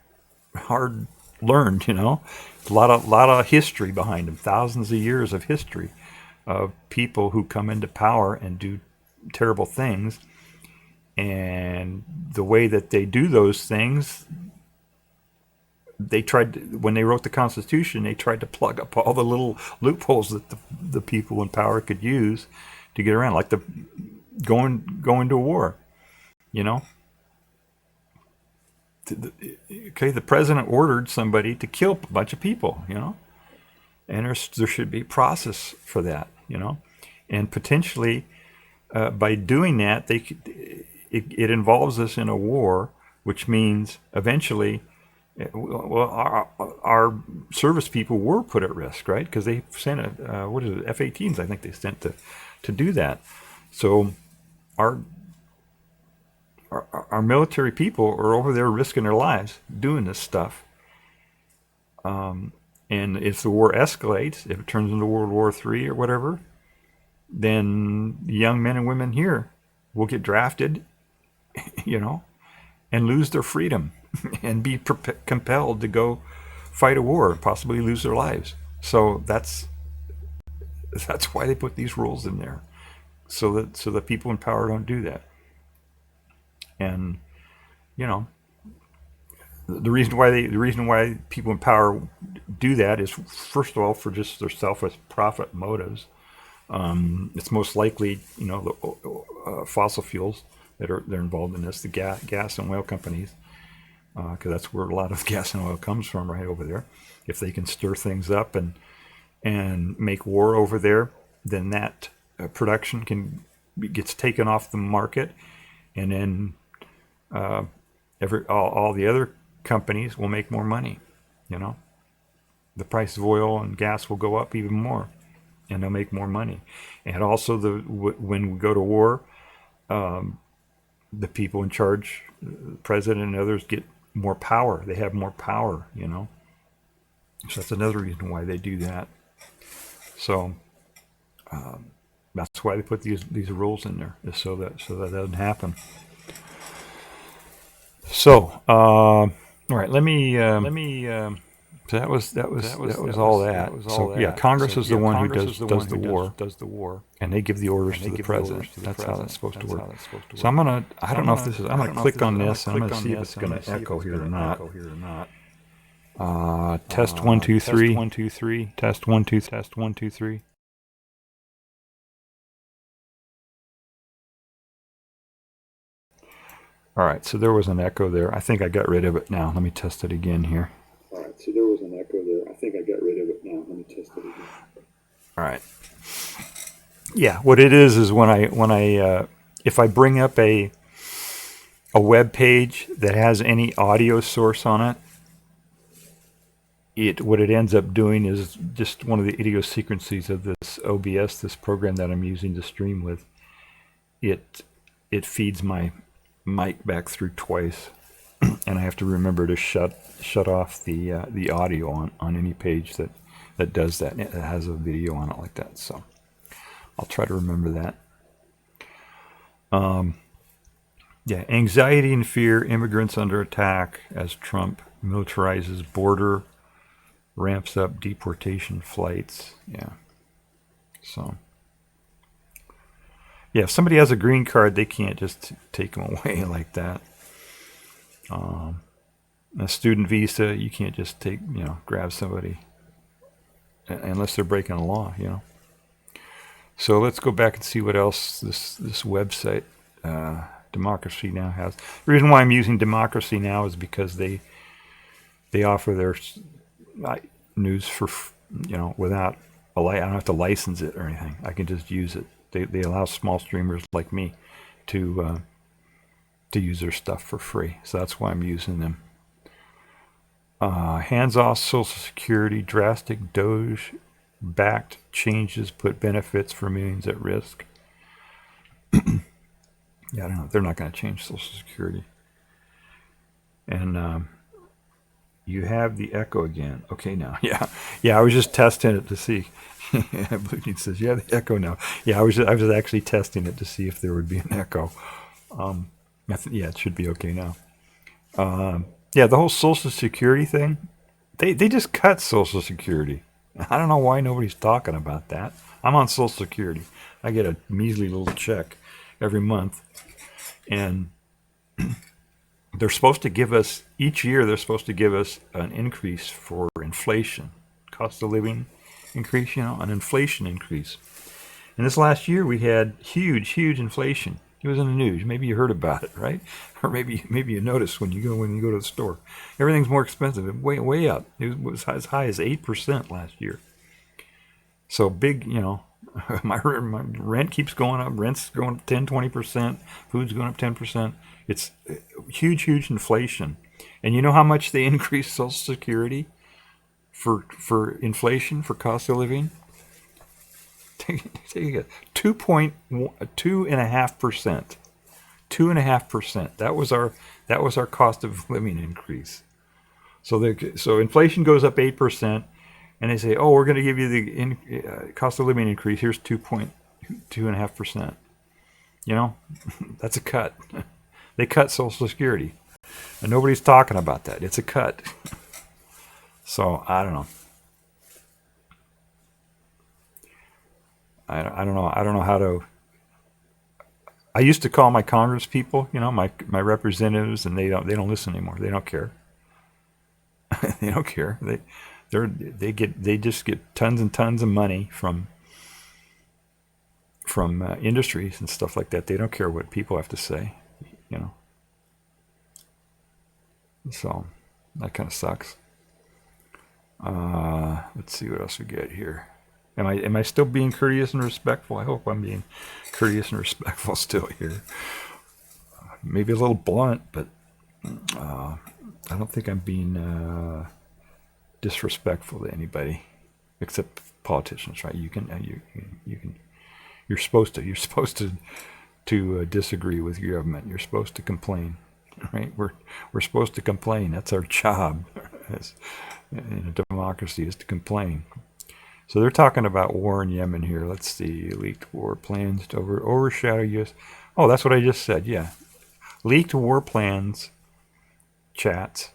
learned, you know. A lot of history behind them, thousands of years of history of people who come into power and do terrible things. And the way that they do those things, when they wrote the Constitution, they tried to plug up all the little loopholes that the people in power could use to get around, like the going to war, you know. The president ordered somebody to kill a bunch of people, you know, and there should be a process for that, you know, and potentially by doing that, it involves us in a war, which means eventually, well, our service people were put at risk, right? Because they sent F-18s, I think they sent to do that. So our military people are over there risking their lives doing this stuff. And if the war escalates, if it turns into World War III or whatever, then the young men and women here will get drafted, you know, and lose their freedom and be compelled to go fight a war, possibly lose their lives. So that's why they put these rules in there, so that people in power don't do that. And you know, the reason why people in power do that is, first of all, for just their selfish profit motives. It's most likely, the fossil fuels they're involved in this, the gas and oil companies, because that's where a lot of gas and oil comes from, right over there. If they can stir things up and make war over there, then that production gets taken off the market, and then all the other companies will make more money. The price of oil and gas will go up even more, and they'll make more money. And also, when we go to war, the people in charge, the president and others, get more power. They have more power, So that's another reason why they do that. So that's why they put these rules in there, is so that doesn't happen. So all right, let me. So that was all that. So yeah, Congress is the one who does the war, and they give the orders to the president. That's how that's supposed to work. So I'm gonna click on this, and I'm gonna see if it's gonna echo here or not. Test 1 2 3. Test 1 2. Test 1 2 3. All right, so there was an echo there. I think I got rid of it now. Let me test it again here. All right, so there was an echo there. I think I got rid of it now. Let me test it again. All right. Yeah, what it is when I if I bring up a web page that has any audio source on it, what it ends up doing is just one of the idiosyncrasies of this OBS, this program that I'm using to stream with. It feeds my mic back through twice, and I have to remember to shut off the audio on any page that does that. It has a video on it like that, so I'll try to remember that. Yeah, anxiety and fear, immigrants under attack as Trump militarizes border, ramps up deportation flights. Yeah, so yeah, if somebody has a green card, they can't just take them away like that. A student visa, you can't just grab somebody unless they're breaking a law, So let's go back and see what else this website, Democracy Now! Has. The reason why I'm using Democracy Now! Is because they offer their news for, without I don't have to license it or anything. I can just use it. They allow small streamers like me to use their stuff for free. So that's why I'm using them. Hands-off Social Security, drastic Doge-backed changes put benefits for millions at risk. Yeah, I don't know. They're not going to change Social Security. And you have the echo again. Okay, now. Yeah. I was just testing it to see. Blue Jean says, "Yeah, the echo now." Yeah, I was actually testing it to see if there would be an echo. Yeah, it should be okay now. Yeah, the whole Social Security thing, they just cut Social Security. I don't know why nobody's talking about that. I'm on Social Security. I get a measly little check every month, and they're supposed to give us, each year they're supposed to give us an increase for inflation, cost of living increase, an inflation increase. And this last year we had huge inflation. It was in the news. Maybe you heard about it, right? Or maybe you noticed when you go to the store. Everything's more expensive, way up. It was as high as 8% last year. So big, my rent keeps going up. Rent's going up 10-20%. Food's going up 10%. It's huge inflation. And you know how much they increased Social Security for inflation, for cost of living? Take it. 2.5%. 2.5%. That was our cost of living increase. So inflation goes up 8%, and they say, "Oh, we're going to give you the cost of living increase. Here's 2.5%." That's a cut. They cut Social Security, and nobody's talking about that. It's a cut. So I don't know. I don't know. I don't know how to. I used to call my Congress people, my representatives, and they don't listen anymore. They don't care. They don't care. They just get tons and tons of money from industries and stuff like that. They don't care what people have to say, you know. So that kind of sucks. Let's see what else we get here. Am I still being courteous and respectful? I hope I'm being courteous and respectful still here. Maybe a little blunt, but I don't think I'm being disrespectful to anybody, except politicians, right? You're supposed to disagree with your government. You're supposed to complain, right? We're supposed to complain. That's our job as in a democracy, is to complain. So they're talking about war in Yemen here. Let's see. Leaked war plans to overshadow U.S. Oh, that's what I just said. Yeah. Leaked war plans, chats.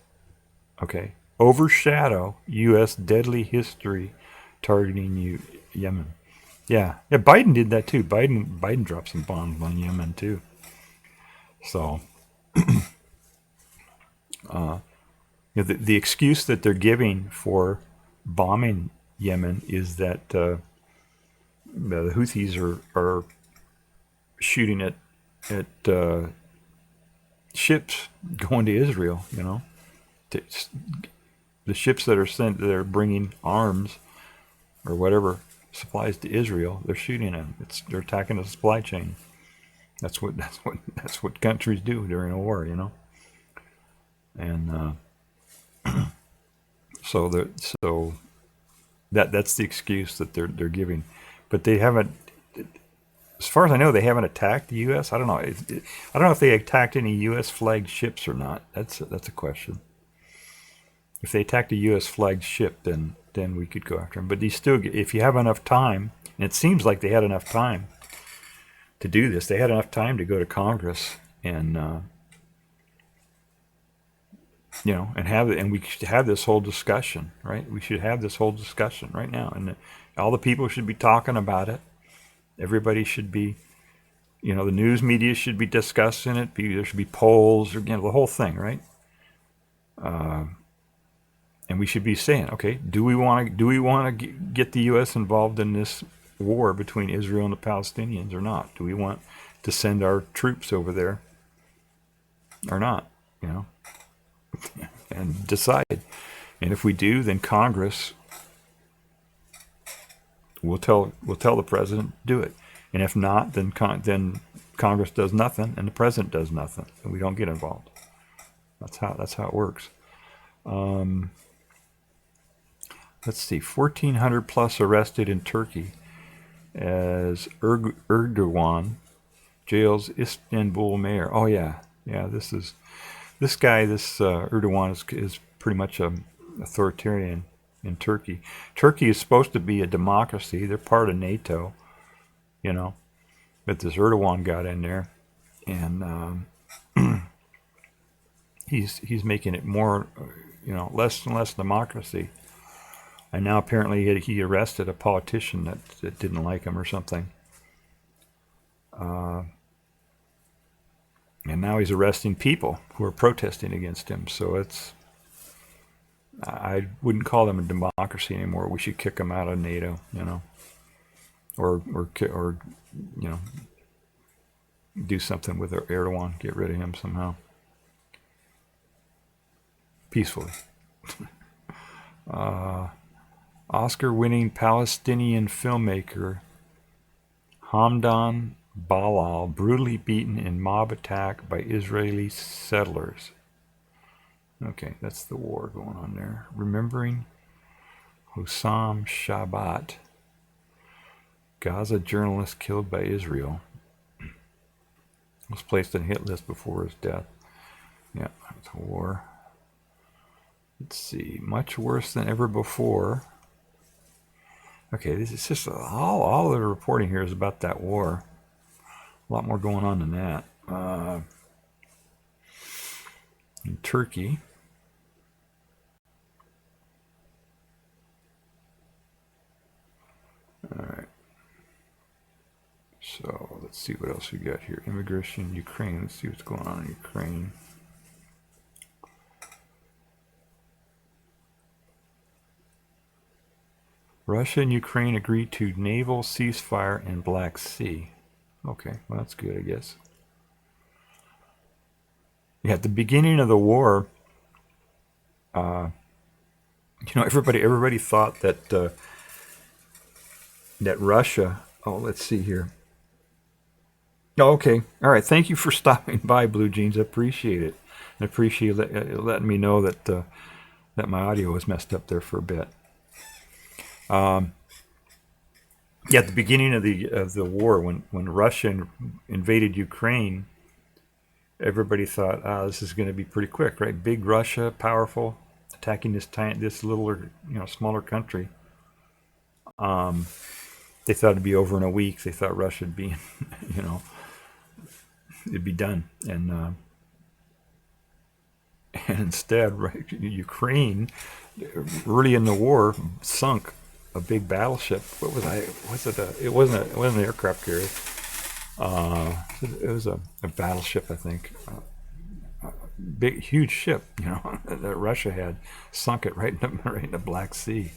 Okay. Overshadow U.S. deadly history targeting Yemen. Yeah. Yeah, Biden did that too. Biden dropped some bombs on Yemen too. So the excuse that they're giving for bombing Yemen is that the Houthis are shooting at ships going to Israel. You know, the ships that are bringing arms or whatever supplies to Israel. They're shooting them. They're attacking the supply chain. That's what countries do during a war. You know, and so that's the excuse that they're giving, but they haven't. As far as I know, they haven't attacked the U.S. I don't know. I don't know if they attacked any U.S. flagged ships or not. That's a question. If they attacked a U.S. flagged ship, then we could go after them. But if you have enough time, and it seems like they had enough time to do this. They had enough time to go to Congress and and we should have this whole discussion, right? We should have this whole discussion right now, and all the people should be talking about it. Everybody should be, the news media should be discussing it. There should be polls, or the whole thing, right? And we should be saying, okay, do we want to get the U.S. involved in this war between Israel and the Palestinians or not? Do we want to send our troops over there or not? And decide. And if we do, then Congress will tell the president to do it. And if not, then Congress does nothing and the president does nothing, and we don't get involved. That's how it works. Let's see, 1,400 plus arrested in Turkey as Erdogan jails Istanbul mayor. Oh yeah. This guy, Erdogan, is pretty much an authoritarian in Turkey. Turkey is supposed to be a democracy. They're part of NATO, but this Erdogan got in there, and he's making it more, less and less democracy. And now apparently he arrested a politician that didn't like him or something. And now he's arresting people who are protesting against him. So I wouldn't call them a democracy anymore. We should kick them out of NATO, or do something with Erdogan, get rid of him somehow, peacefully. Oscar-winning Palestinian filmmaker Hamdan Balal brutally beaten in mob attack by Israeli settlers. Okay, that's the war going on there. Remembering Hussam Shabat, Gaza journalist killed by Israel. Was placed on a hit list before his death. Yeah, it's a war. Let's see, much worse than ever before. Okay, this is just all the reporting here is about that war. A lot more going on than that. In Turkey, all right. So let's see what else we got here. Immigration in Ukraine. Let's see what's going on in Ukraine. Russia and Ukraine agreed to naval ceasefire in Black Sea. Okay, well that's good, I guess. Yeah, at the beginning of the war, everybody thought that that Russia. Oh, let's see here. Oh, okay, all right. Thank you for stopping by, Blue Jeans. I appreciate it. I appreciate letting me know that that my audio was messed up there for a bit. Yeah, at the beginning of the war, when Russia invaded Ukraine, everybody thought, this is going to be pretty quick, right? Big Russia, powerful, attacking this littler, smaller country. They thought it'd be over in a week. They thought Russia would be, it'd be done. And instead, right, Ukraine, early in the war, sunk a big battleship. What was I? Was it it wasn't an aircraft carrier. It was a battleship, I think. Big, huge ship, that Russia had, sunk it right in the Black Sea.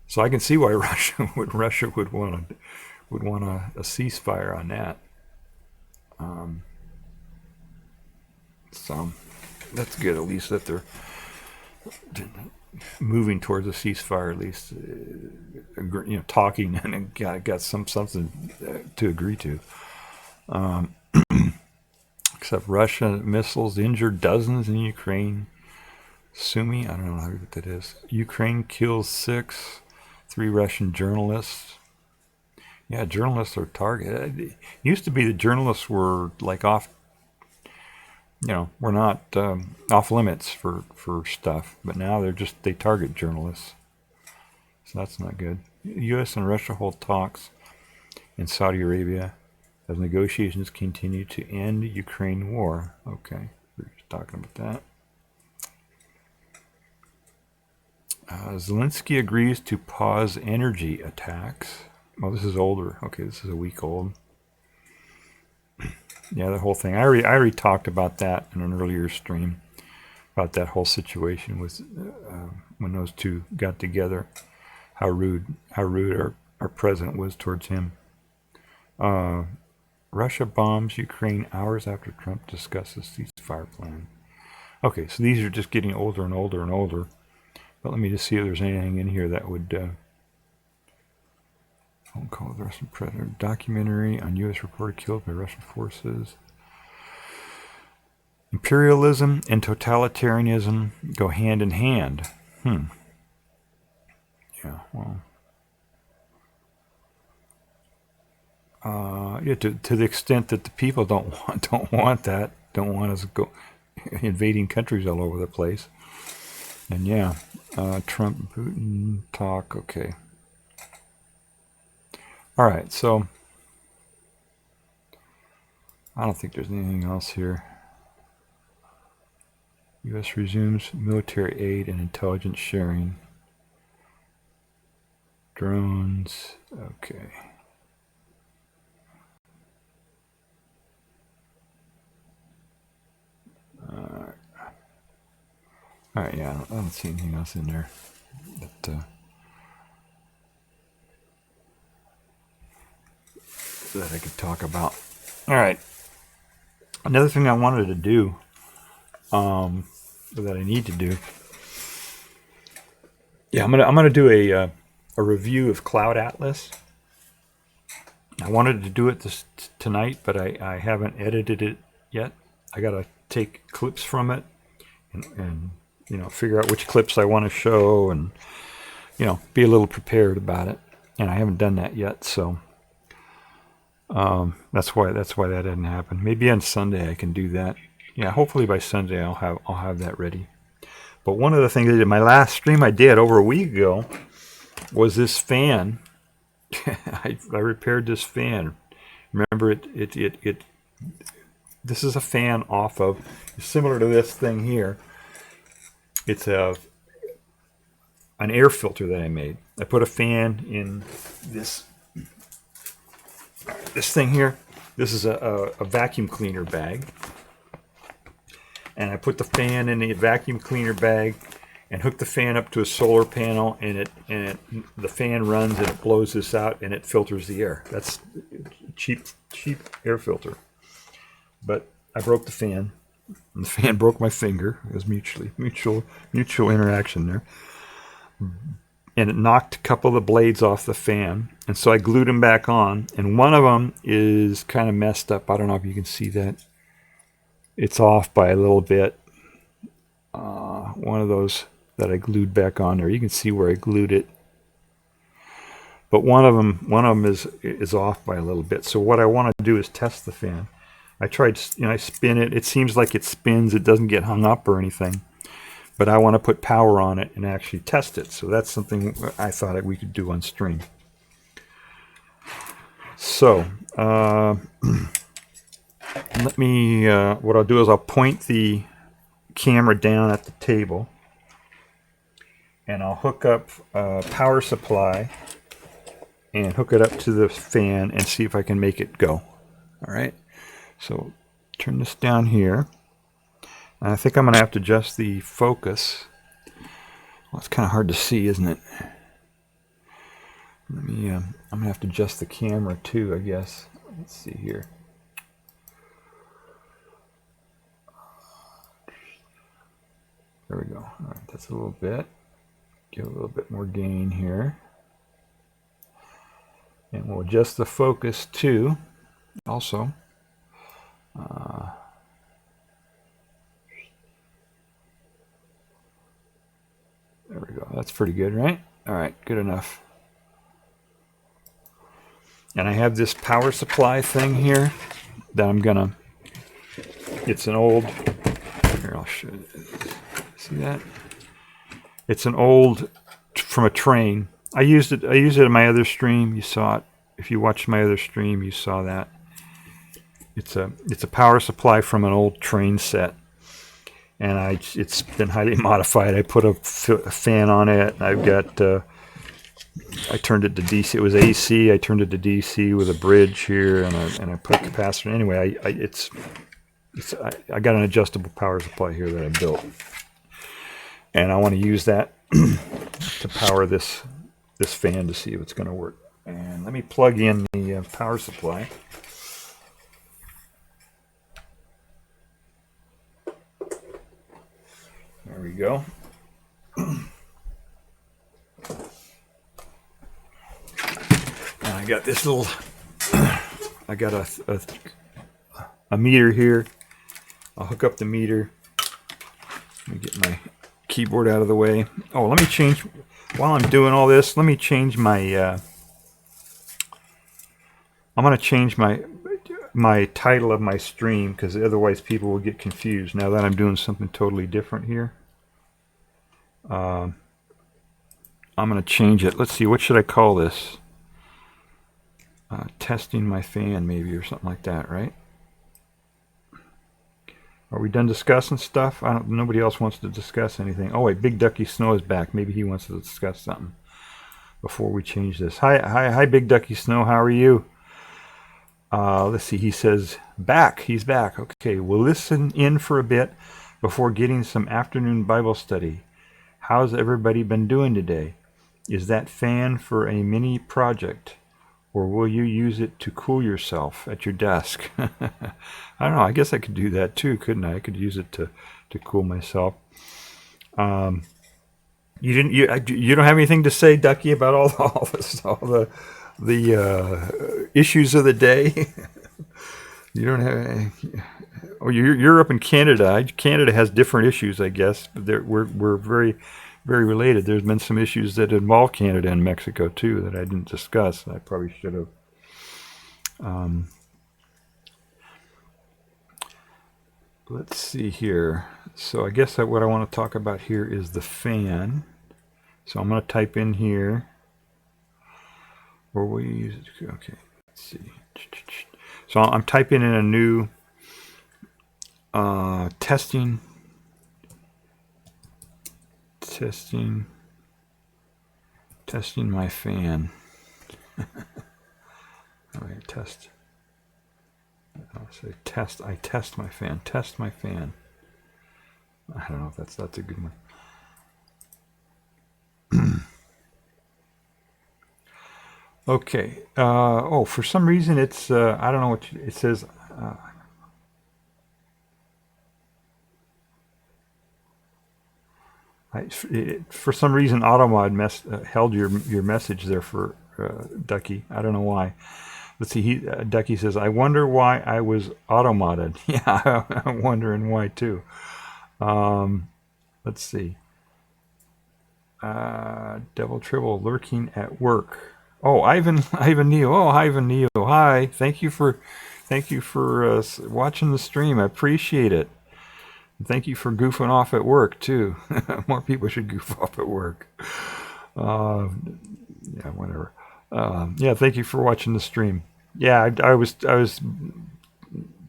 So I can see why Russia would want a ceasefire on that. So that's good, at least that they're moving towards a ceasefire, at least talking and got something to agree to. Except Russia missiles injured dozens in Ukraine. Sumi, I don't know what that is. Ukraine kills 6, 3 Russian journalists. Yeah, journalists are targeted. It used to be that journalists were like off, we're not off limits for stuff, but now they target journalists. So that's not good. U.S. and Russia hold talks in Saudi Arabia as negotiations continue to end Ukraine war. Okay, we're just talking about that. Zelensky agrees to pause energy attacks. Oh, this is older. Okay, this is a week old. Yeah, the whole thing. I already talked about that in an earlier stream, about that whole situation with when those two got together. How rude our president was towards him. Russia bombs Ukraine hours after Trump discusses ceasefire plan. Okay, so these are just getting older and older and older. But let me just see if there's anything in here that would... phone call with the Russian president. Documentary on U.S. reporter killed by Russian forces. Imperialism and totalitarianism go hand in hand. Yeah, well... to the extent that the people don't want that, don't want us go invading countries all over the place. And yeah, Trump, Putin talk. Okay. All right. So I don't think there's anything else here. U.S. resumes military aid and intelligence sharing. Drones. Okay. All right, yeah, I don't see anything else in there that I could talk about. All right, another thing I wanted to do, that I need to do. Yeah, I'm gonna do a review of Cloud Atlas. I wanted to do it tonight, but I haven't edited it yet. I gotta take clips from it and figure out which clips I want to show and be a little prepared about it, and I haven't done that yet, so that's why that didn't happen. Maybe on Sunday I can do that. Yeah, hopefully by Sunday I'll have that ready. But one of the things I did, my last stream I did over a week ago, was this fan. I repaired this fan. Remember it this is a fan off of, similar to this thing here. It's an air filter that I made. I put a fan in this thing here. This is a vacuum cleaner bag. And I put the fan in the vacuum cleaner bag, and hook the fan up to a solar panel, and the fan runs and it blows this out and it filters the air. That's cheap air filter. But I broke the fan, and the fan broke my finger. It was mutual interaction there. And it knocked a couple of the blades off the fan, and so I glued them back on, and one of them is kind of messed up. I don't know if you can see that. It's off by a little bit. One of those that I glued back on there. You can see where I glued it. But one of them is off by a little bit. So what I want to do is test the fan. I tried, I spin it. It seems like it spins. It doesn't get hung up or anything. But I want to put power on it and actually test it. So that's something I thought we could do on stream. So let me, what I'll do is I'll point the camera down at the table, and I'll hook up a power supply and hook it up to the fan and see if I can make it go. All right. So turn this down here. And I think I'm going to have to adjust the focus. Well, it's kind of hard to see, isn't it? Let me. I'm going to have to adjust the camera too, I guess. Let's see here. There we go. All right, that's a little bit. Give a little bit more gain here. And we'll adjust the focus too, also. There we go. That's pretty good, right? All right, good enough. And I have this power supply thing here that I'm gonna. It's an old. Here, I'll show you. See that? It's an old from a train. I used it in my other stream. You saw it. If you watched my other stream, you saw that. It's a power supply from an old train set, and it's been highly modified. I put a fan on it. And I've got. I turned it to DC. It was AC. I turned it to DC with a bridge here, and I put a capacitor. Anyway, I got an adjustable power supply here that I built. And I want to use that to power this fan to see if it's going to work. And let me plug in the power supply. There we go. And I got this little. I got a meter here. I'll hook up the meter. Let me get my keyboard out of the way. Oh, let me change, while I'm doing all this, let me change my, I'm going to change my title of my stream, because otherwise people will get confused now that I'm doing something totally different here. I'm going to change it. Let's see, what should I call this? Testing my fan, maybe, or something like that, right? Are we done discussing stuff? Nobody else wants to discuss anything. Oh wait, Big Ducky Snow is back. Maybe he wants to discuss something before we change this. Hi, Big Ducky Snow. How are you? Let's see. He says back. He's back. Okay, we'll listen in for a bit before getting some afternoon Bible study. How's everybody been doing today? Is that fan for a mini project? Or will you use it to cool yourself at your desk? I don't know. I guess I could do that too, couldn't I? I could use it to cool myself. You don't have anything to say, Ducky, about all the issues of the day? You don't have. Oh, you're up in Canada. Canada has different issues, I guess. But we're very, very related. There's been some issues that involve Canada and Mexico too that I didn't discuss. I probably should have. Let's see here. So I guess what I want to talk about here is the fan. So I'm going to type in here. Or we use it. Okay. Let's see. So I'm typing in a new testing my fan. Alright, test. I'll say test. I test my fan. Test my fan. I don't know if that's a good one. Okay. Oh, for some reason it's I don't know what it says. For some reason, AutoMod held your message there for Ducky. I don't know why. Let's see. Ducky says, "I wonder why I was automodded." Yeah, I'm wondering why too. Let's see. Double Tribble lurking at work. Oh, Ivan Neo. Oh, Ivan Neo. Hi. Thank you for watching the stream. I appreciate it. Thank you for goofing off at work too. More people should goof off at work. Yeah, whatever. Yeah, thank you for watching the stream. Yeah, I was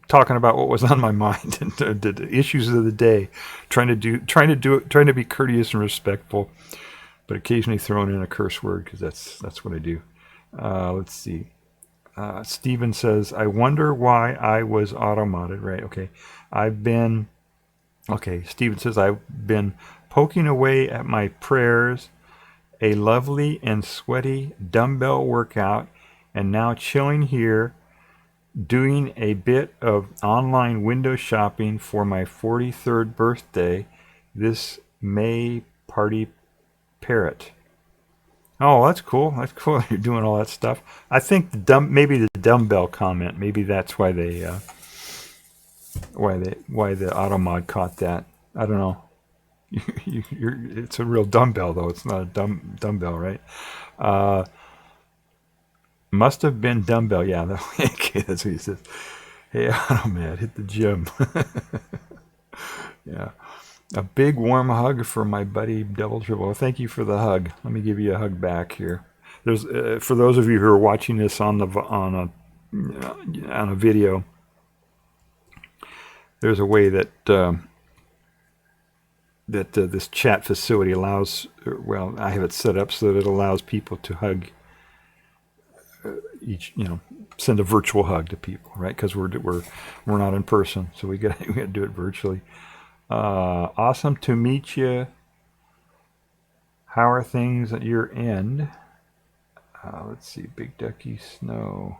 talking about what was on my mind and the issues of the day, trying to be courteous and respectful, but occasionally throwing in a curse word because that's what I do. Let's see. Steven says, "I wonder why I was automodded." Right? Okay. Okay, Stephen says, "I've been poking away at my prayers, a lovely and sweaty dumbbell workout, and now chilling here, doing a bit of online window shopping for my 43rd birthday this May party parrot." Oh, that's cool. That's cool. You're doing all that stuff. I think maybe the dumbbell comment, maybe that's why they... why the automod caught that. I don't know. It's a real dumbbell though. It's not a dumbbell, right? Must have been dumbbell. Yeah, okay, that's what he says. Hey, Automad, hit the gym. Yeah, a big warm hug for my buddy Double Tribble. Thank you for the hug. Let me give you a hug back here. There's for those of you who are watching this on a video. There's a way that this chat facility allows. Well, I have it set up so that it allows people to hug send a virtual hug to people, right? Because we're not in person, so we got to do it virtually. Awesome to meet you. How are things at your end? Let's see, Big Ducky Snow.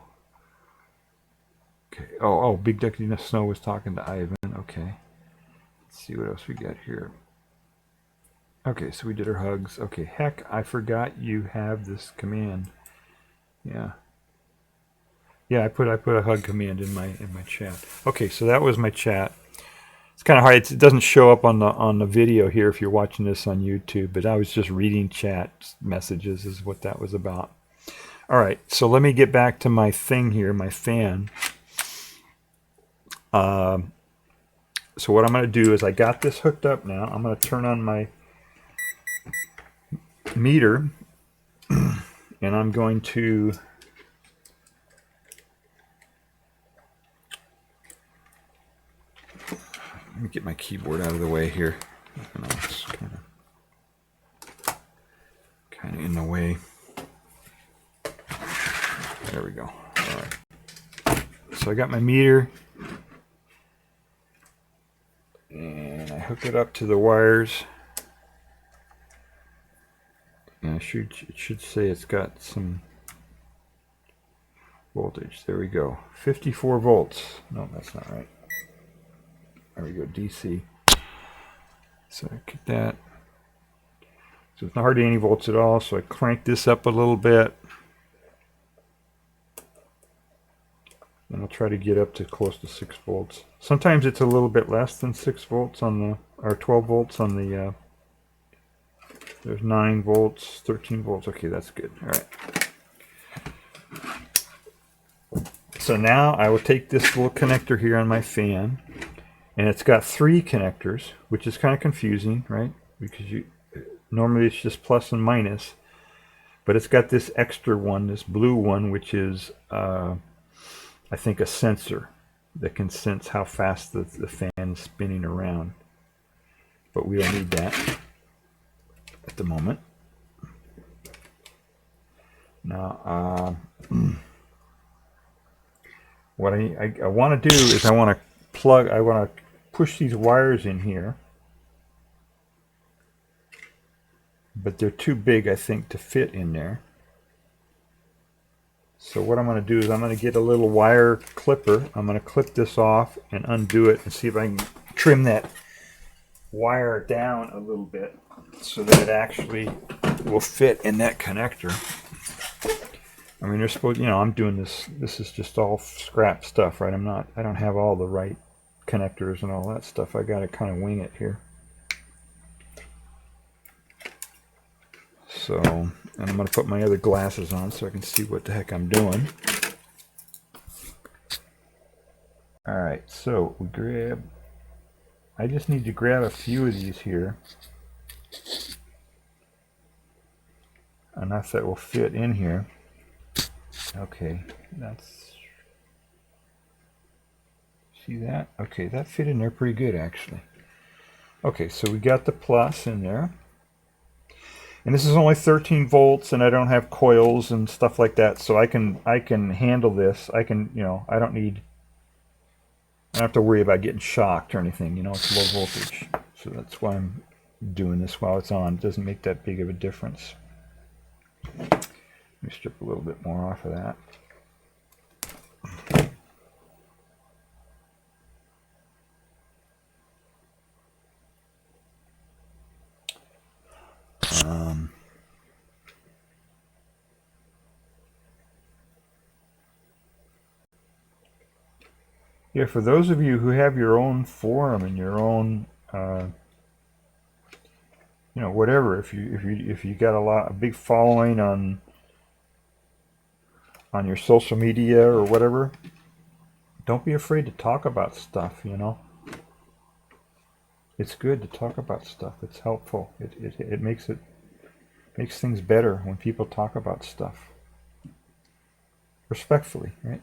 Okay. Oh, Big Ducky Snow was talking to Ivan. Okay. Let's see what else we got here. Okay, so we did our hugs. Okay, heck, I forgot you have this command. Yeah. Yeah, I put a hug command in my chat. Okay, so that was my chat. It's kind of hard. It doesn't show up on the video here if you're watching this on YouTube, but I was just reading chat messages is what that was about. All right, so let me get back to my thing here, my fan. So what I'm going to do is I got this hooked up now. I'm going to turn on my meter and I'm going to let me get my keyboard out of the way here. It's kind of in the way. There we go. All right. So I got my meter. And I hook it up to the wires. And it should say it's got some voltage. There we go. 54 volts. No, that's not right. There we go. DC. So I get that. So it's not hardly any volts at all. So I crank this up a little bit. And I'll try to get up to close to 6 volts. Sometimes it's a little bit less than 6 volts on the, or 12 volts on the, there's 9 volts, 13 volts. Okay, that's good. All right. So now I will take this little connector here on my fan, and it's got 3 connectors, which is kind of confusing, right? Because normally it's just plus and minus, but it's got this extra one, this blue one, which is, I think, a sensor that can sense how fast the fan is spinning around. But we don't need that at the moment. Now, what I want to do is I want to push these wires in here. But they're too big, I think, to fit in there. So what I'm going to do is I'm going to get a little wire clipper. I'm going to clip this off and undo it and see if I can trim that wire down a little bit so that it actually will fit in that connector. I mean, they're supposed, I'm doing this. This is just all scrap stuff, right? I don't have all the right connectors and all that stuff. I got to kind of wing it here. So, and I'm going to put my other glasses on so I can see what the heck I'm doing. Alright, so we grab, I just need to grab a few of these here. Enough that will fit in here. Okay, that's, see that? Okay, that fit in there pretty good actually. Okay, so we got the plus in there. And this is only 13 volts and I don't have coils and stuff like that, so I can handle this. I can, I don't have to worry about getting shocked or anything, it's low voltage. So that's why I'm doing this while it's on. It doesn't make that big of a difference. Let me strip a little bit more off of that. Yeah, for those of you who have your own forum and your own, whatever, if you got a big following on your social media or whatever, don't be afraid to talk about stuff. It's good to talk about stuff. It's helpful. It makes things better when people talk about stuff respectfully, right?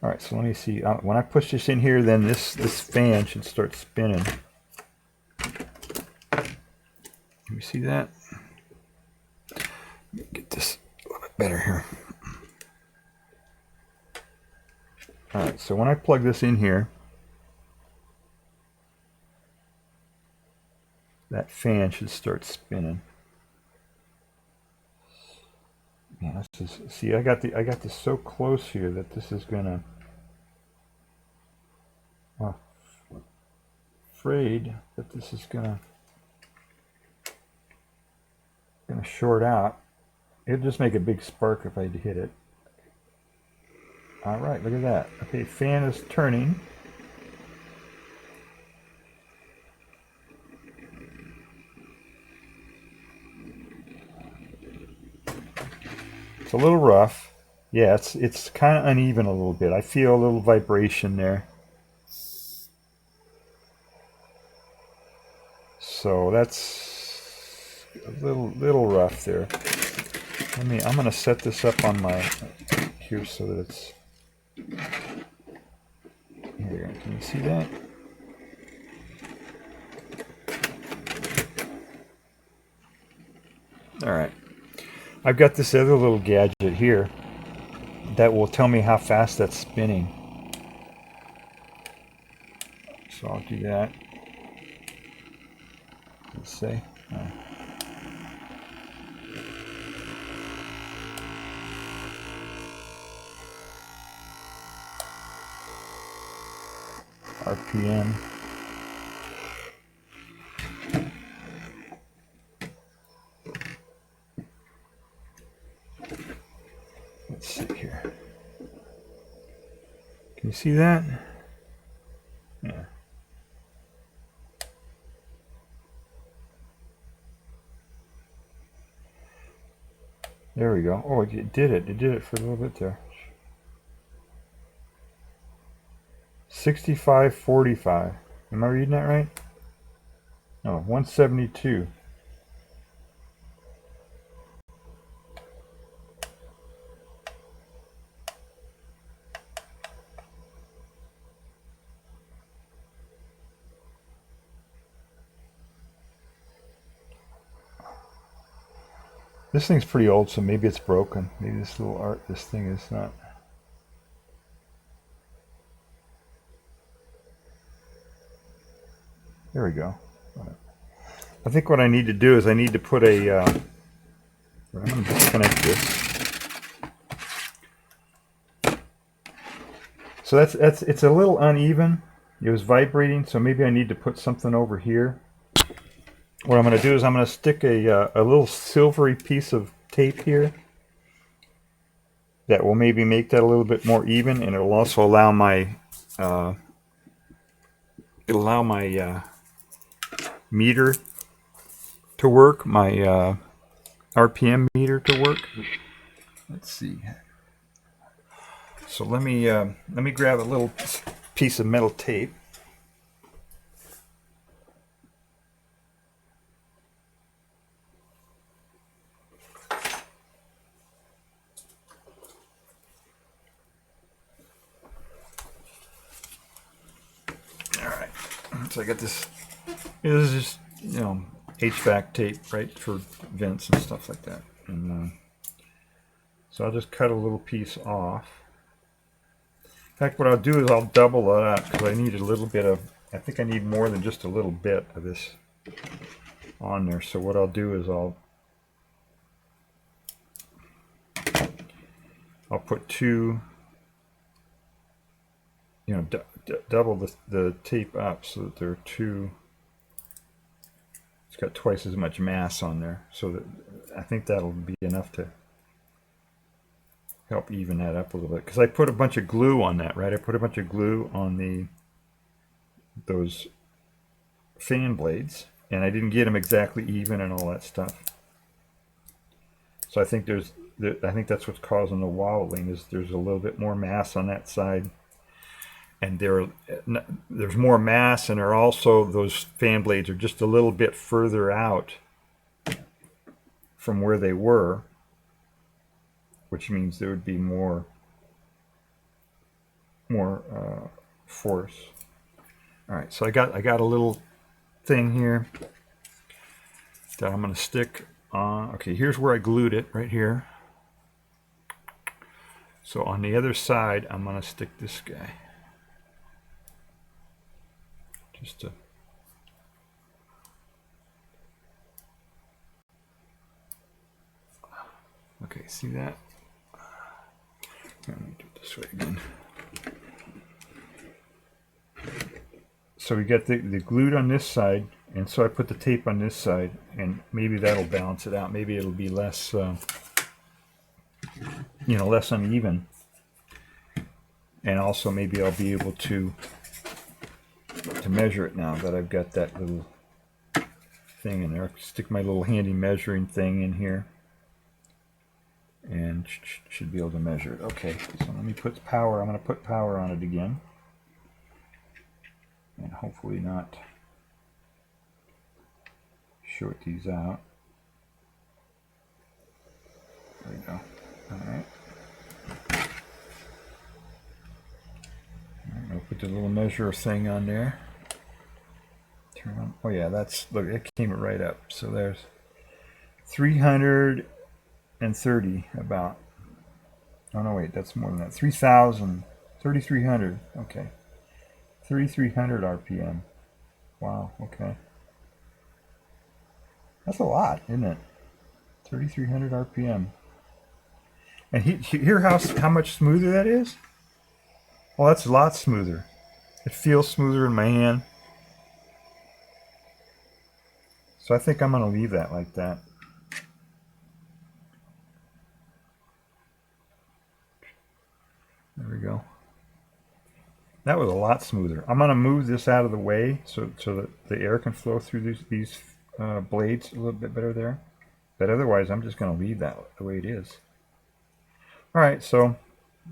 All right, so let me see. When I push this in here, then this fan should start spinning. Can you see that? Let me get this a little bit better here. All right, so when I plug this in here, that fan should start spinning. Yeah, see, I got this so close here that this is gonna. Afraid that this is gonna short out. It'll just make a big spark if I hit it. All right, look at that. Okay, fan is turning. It's a little rough. Yeah, it's kind of uneven a little bit. I feel a little vibration there. So that's a little rough there. I'm going to set this up on my here so that it's here. Can you see that? All right. I've got this other little gadget here that will tell me how fast that's spinning. So I'll do that. Let's say. RPM. Let's see here. Can you see that? Yeah. There we go. Oh, it did it. It did it for a little bit there. 6545. Am I reading that right? No, 172. This thing's pretty old, so maybe it's broken. Maybe this thing is not. There we go. I think what I need to do is I need to put a. I'm going to disconnect this. So it's a little uneven. It was vibrating, so maybe I need to put something over here. What I'm going to do is I'm going to stick a little silvery piece of tape here that will maybe make that a little bit more even, and it'll also allow my meter to work, my RPM meter to work. Let's see. So let me grab a little piece of metal tape. All right. So I got this. This is just, you know, HVAC tape, right, for vents and stuff like that. And so I'll just cut a little piece off. In fact, what I'll do is I'll double it up because I need a little bit of, I think I need more than just a little bit of this on there. So what I'll do is I'll put two, you know, double the tape up so that there are two. It's got twice as much mass on there, so that I think that'll be enough to help even that up a little bit. Because I put a bunch of glue on that, right? I put a bunch of glue on those fan blades, and I didn't get them exactly even and all that stuff. So I think that's what's causing the wobbling. Is there's a little bit more mass on that side. And there's more mass, and are also, those fan blades are just a little bit further out from where they were, which means there would be more force. All right, so I got a little thing here that I'm going to stick on. Okay, here's where I glued it, right here. So on the other side, I'm going to stick this guy. Okay, see that? Let me do it this way again. So we got the glued on this side, and so I put the tape on this side, and maybe that'll balance it out. Maybe it'll be less, you know, less uneven, and also maybe I'll be able to measure it now that I've got that little thing in there. Stick my little handy measuring thing in here and should be able to measure it. Okay, so let me put power. I'm going to put power on it again, and hopefully not short these out. There we go. All right. I'll put the little measure thing on there. Turn on. Oh yeah, that's, look, it came right up. So there's 330 about. Oh no, wait, that's more than that. 3,300. Okay, 3,300 RPM. Wow. Okay, that's a lot, isn't it? 3,300 RPM. And hear how much smoother that is. Well, that's a lot smoother. It feels smoother in my hand. So I think I'm going to leave that like that. There we go. That was a lot smoother. I'm going to move this out of the way so that the air can flow through these blades a little bit better there. But otherwise, I'm just going to leave that the way it is. All right, so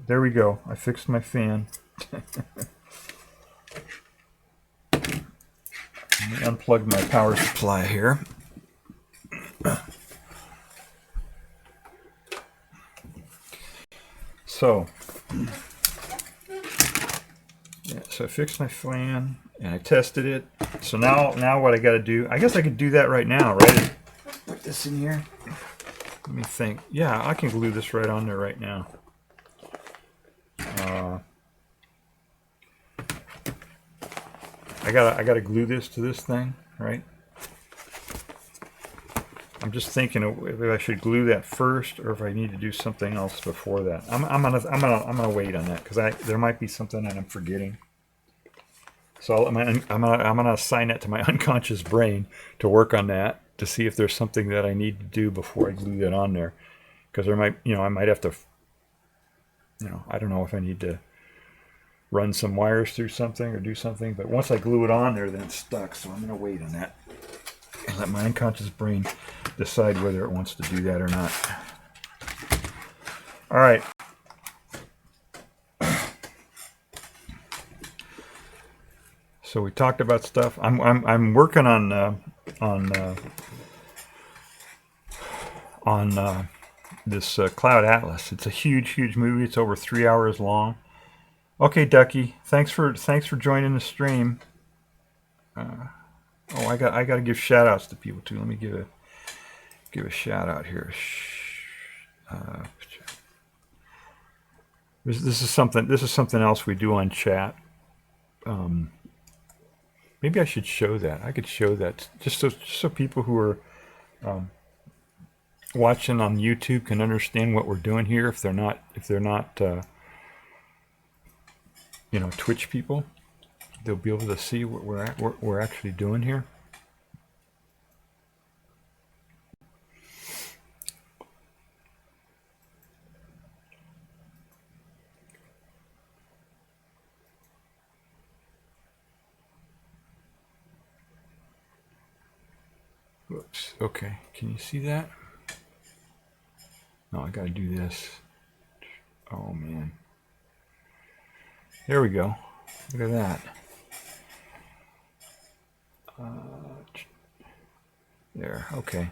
there we go. I fixed my fan. Let me unplug my power supply here. So, yeah, so I fixed my fan and I tested it. So now what I got to do, I guess I could do that right now, right? Put this in here. Let me think. Yeah, I can glue this right on there right now. I gotta glue this to this thing, right? I'm just thinking if I should glue that first or if I need to do something else before that. I'm gonna wait on that because there might be something that I'm forgetting. So I'm gonna assign that to my unconscious brain to work on that to see if there's something that I need to do before I glue that on there. Because there might, I might have to, I don't know if I need to run some wires through something or do something. But once I glue it on there, then it's stuck. So I'm gonna wait on that and let my unconscious brain decide whether it wants to do that or not. All right. So we talked about stuff. I'm working on this Cloud Atlas. It's a huge movie. It's over 3 hours long. Okay, Ducky. Thanks for joining the stream. I got to give shout outs to people too. Let me give a shout out here. This is something else we do on chat. Maybe I should show that. I could show that just so people who are watching on YouTube can understand what we're doing here. If they're not Twitch people, they'll be able to see what we're actually doing here. Whoops. Okay. Can you see that? No, I gotta do this. Oh man. There we go. Look at that. There. Okay.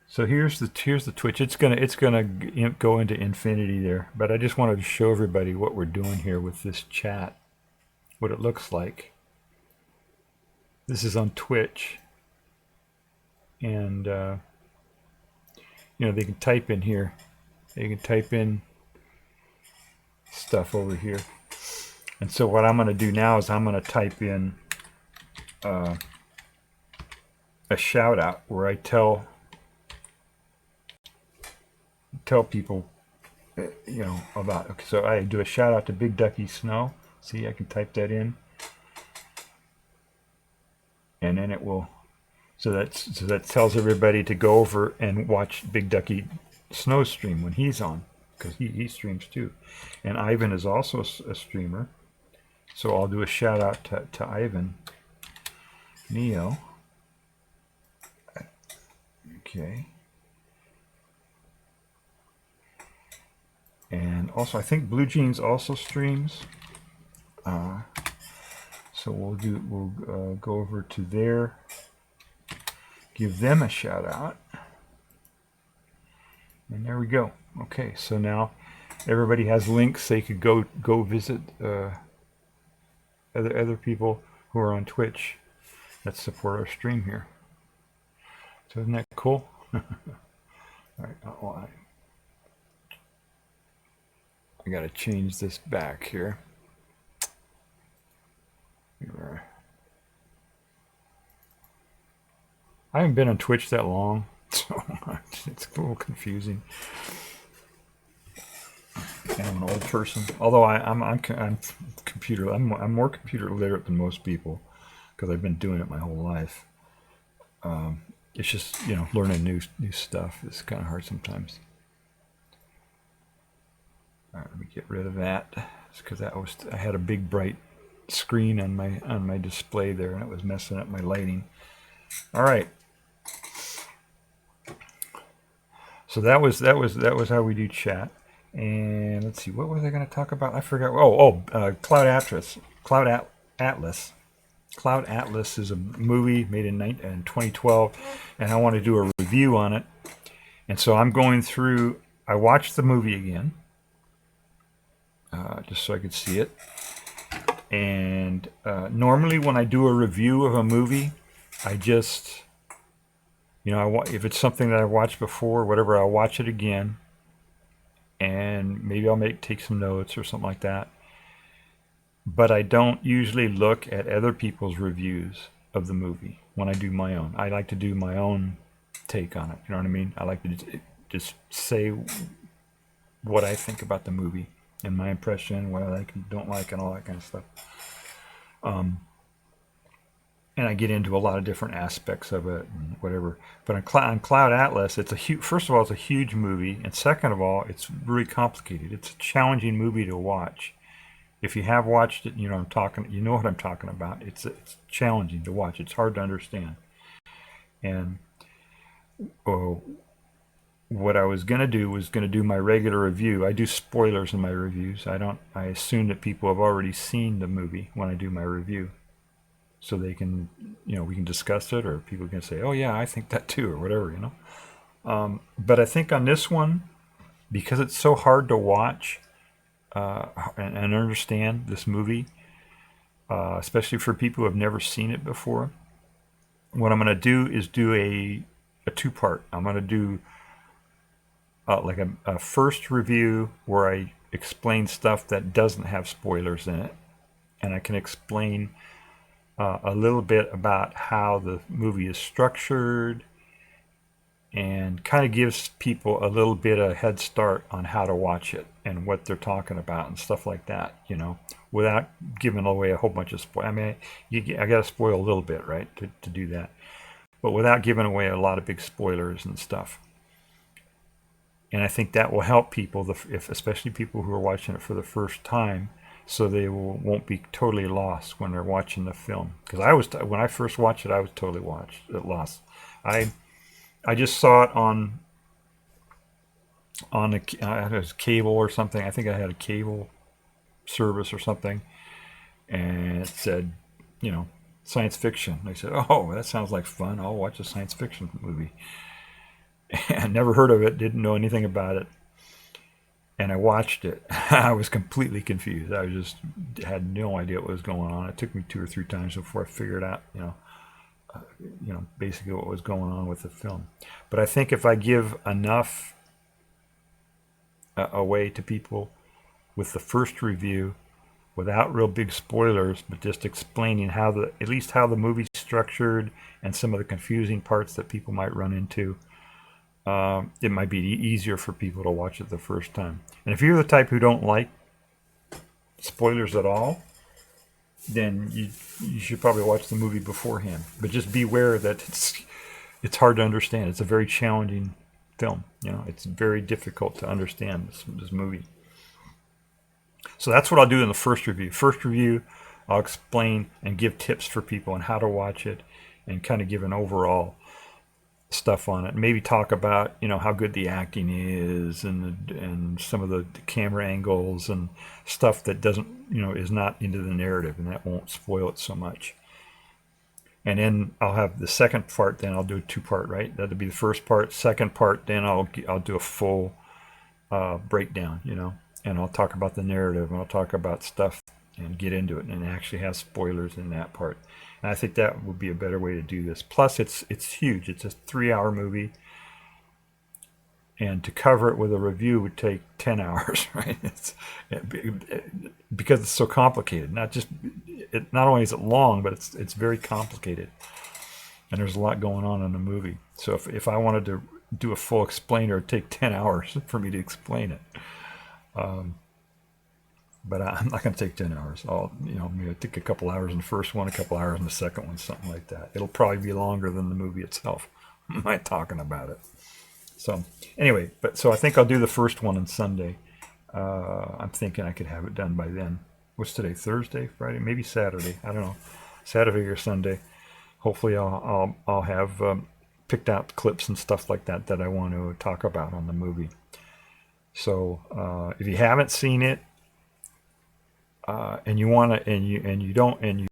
So here's the Twitch. It's gonna go into infinity there. But I just wanted to show everybody what we're doing here with this chat. What it looks like. This is on Twitch. And they can type in here. They can type in stuff over here. And so what I'm going to do now is I'm going to type in a shout out where I tell people about. Okay, so I do a shout out to Big Ducky Snow. See, I can type that in, and then it will. So that tells everybody to go over and watch Big Ducky Snow stream when he's on, because he streams too. And Ivan is also a streamer. So I'll do a shout out to Ivan Neo. Okay. And also I think Blue Jeans also streams. So we'll go over to there. Give them a shout out. And there we go. Okay, so now everybody has links. They could go visit other people who are on Twitch that support our stream here. So isn't that cool? All right, I got to change this back here. I haven't been on Twitch that long, so it's a little confusing. And I'm an old person, although I'm more computer literate than most people because I've been doing it my whole life. It's just learning new stuff is kind of hard sometimes. All right, let me get rid of that. It's because I had a big bright screen on my display there, and it was messing up my lighting. All right. So that was how we do chat. And let's see, what was I going to talk about? I forgot. Cloud Atlas. Cloud Atlas is a movie made in 2012, and I want to do a review on it. And so I'm going through. I watched the movie again, just so I could see it. And normally when I do a review of a movie, I just, if it's something that I've watched before, whatever, I'll watch it again, and maybe I'll take some notes or something like that. But I don't usually look at other people's reviews of the movie when I do my own. I like to do my own take on it. You know what I mean? I like to just say what I think about the movie and my impression, what I like and don't like, and all that kind of stuff. And I get into a lot of different aspects of it and whatever. But on Cloud Atlas, it's a huge. First of all, it's a huge movie, and second of all, it's really complicated. It's a challenging movie to watch. If you have watched it, you know you know what I'm talking about. It's challenging to watch. It's hard to understand. And what I was going to do was my regular review. I do spoilers in my reviews. I assume that people have already seen the movie when I do my review, so they can, we can discuss it, or people can say, oh yeah, I think that too, or whatever, But I think on this one, because it's so hard to watch and understand this movie, especially for people who have never seen it before, what I'm going to do is do a two-part. I'm going to do like a first review where I explain stuff that doesn't have spoilers in it, and I can explain a little bit about how the movie is structured, and kind of gives people a little bit of head start on how to watch it and what they're talking about and stuff like that, without giving away a whole bunch of spoil. I mean, I got to spoil a little bit, right, to do that, but without giving away a lot of big spoilers and stuff. And I think that will help people, especially people who are watching it for the first time, so they won't be totally lost when they're watching the film. Because when I first watched it, I was totally lost. I just saw it on I had a cable or something. I think I had a cable service or something, and it said, science fiction. I said, oh, that sounds like fun. I'll watch a science fiction movie. And never heard of it, didn't know anything about it. And I watched it. I was completely confused. I just had no idea what was going on. It took me 2 or 3 times before I figured out, basically what was going on with the film. But I think if I give enough away to people with the first review, without real big spoilers, but just explaining at least how the movie's structured and some of the confusing parts that people might run into, it might be easier for people to watch it the first time. And if you're the type who don't like spoilers at all, then you should probably watch the movie beforehand. But just beware that it's hard to understand. It's a very challenging film. It's very difficult to understand this movie. So that's what I'll do in the first review. First review, I'll explain and give tips for people on how to watch it, and kind of give an overall stuff on it. Maybe talk about how good the acting is, and some of the camera angles and stuff that doesn't is not into the narrative, and that won't spoil it so much. And then I'll have the second part. Then I'll do a 2-part, right? That'll be the first part. Second part, then I'll do a full breakdown, and I'll talk about the narrative, and I'll talk about stuff and get into it, and actually have spoilers in that part. And I think that would be a better way to do this. Plus, it's huge. It's a 3-hour movie, and to cover it with a review would take 10 hours, right? Because it's so complicated. Not only is it long, but it's very complicated, and there's a lot going on in the movie. So if I wanted to do a full explainer, it'd take 10 hours for me to explain it. But I'm not going to take 10 hours. Maybe take a couple hours in the first one, a couple hours in the second one, something like that. It'll probably be longer than the movie itself. I'm not talking about it. So anyway, so I think I'll do the first one on Sunday. I'm thinking I could have it done by then. What's today? Thursday, Friday, maybe Saturday. I don't know. Saturday or Sunday. Hopefully I'll have picked out clips and stuff like that I want to talk about on the movie. So if you haven't seen it, and you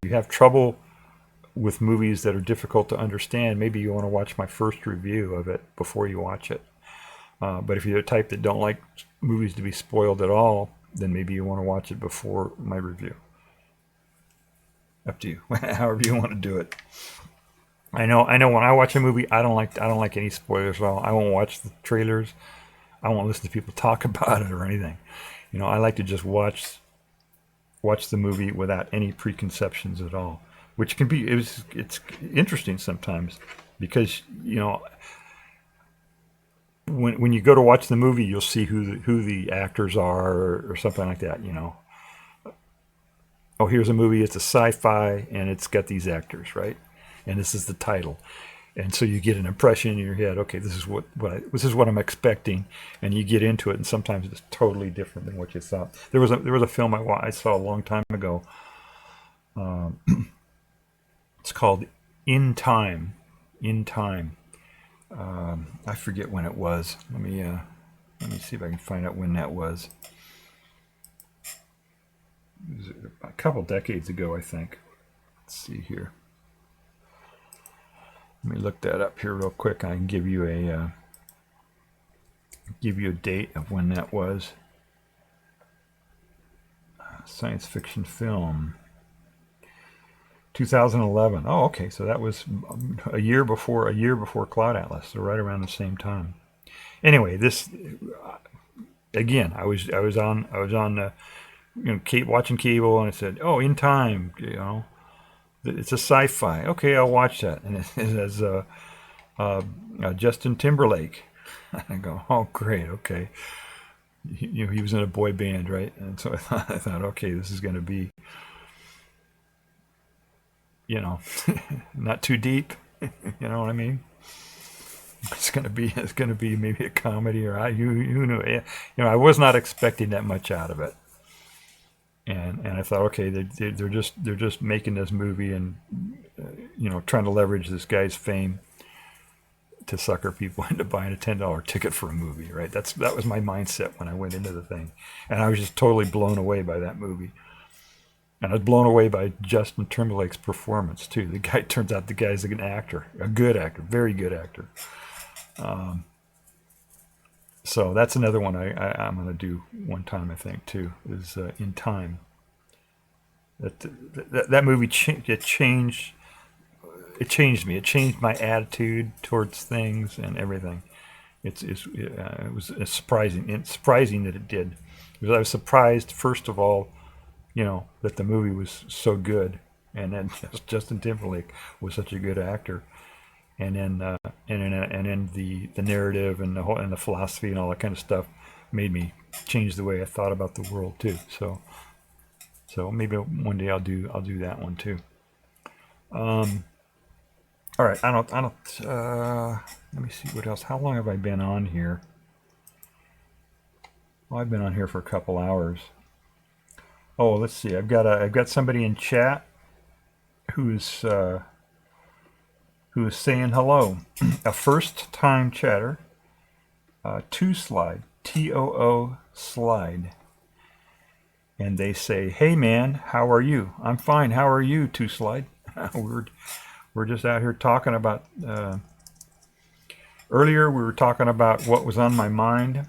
have trouble with movies that are difficult to understand, maybe you want to watch my first review of it before you watch it. But if you're the type that don't like movies to be spoiled at all, then maybe you want to watch it before my review. Up to you, however you want to do it. I know. When I watch a movie, I don't like any spoilers at all. I won't watch the trailers. I won't listen to people talk about it or anything. I like to just watch the movie without any preconceptions at all. which can be, it's interesting sometimes because, you know, when you go to watch the movie, you'll see who the actors are or something like that, you know. Oh, here's a movie, it's a sci-fi, and it's got these actors, right? And this is the title. And so you get an impression in your head, okay, this is what I'm expecting, and you get into it, and sometimes it's totally different than what you thought. There was a film I saw a long time ago. It's called In Time. In Time. I forget when it was. Let me see if I can find out when that was. It was a couple decades ago, I think. Let's see here. Let me look that up here real quick. I can give you a date of when that was. Science fiction film. 2011. Oh, okay. So that was a year before Cloud Atlas. So right around the same time. Anyway, this again. I was on watching cable, and it said, "Oh, In Time." You know. It's a sci-fi. Okay, I'll watch that. And it has Justin Timberlake. I go, oh, great, okay. He was in a boy band, right? And so I thought, okay, this is going to be, you know, not too deep. You know what I mean? It's going to be maybe a comedy, or you know, I was not expecting that much out of it. And I thought, okay, they're just making this movie and you know, trying to leverage this guy's fame to sucker people into buying a $10 ticket for a movie, right? That was my mindset when I went into the thing, and I was just totally blown away by that movie. And I was blown away by Justin Timberlake's performance too. Turns out the guy's an actor, a good actor, very good actor. So that's another one I'm going to do one time, I think, too, is In Time. That movie changed me. It changed my attitude towards things and everything. It was surprising. It's surprising that it did. Because I was surprised, first of all, you know, that the movie was so good, and then Justin Timberlake was such a good actor. And then the narrative and the philosophy and all that kind of stuff made me change the way I thought about the world too. So maybe one day I'll do that one too. All right, I don't. Let me see what else. How long have I been on here? Well, I've been on here for a couple hours. Oh, let's see. I've got somebody in chat who's saying hello. A first-time chatter, Two Slide, TOO Slide. And they say, hey man, how are you? I'm fine, how are you, Two Slide? We're just out here talking about, earlier we were talking about what was on my mind.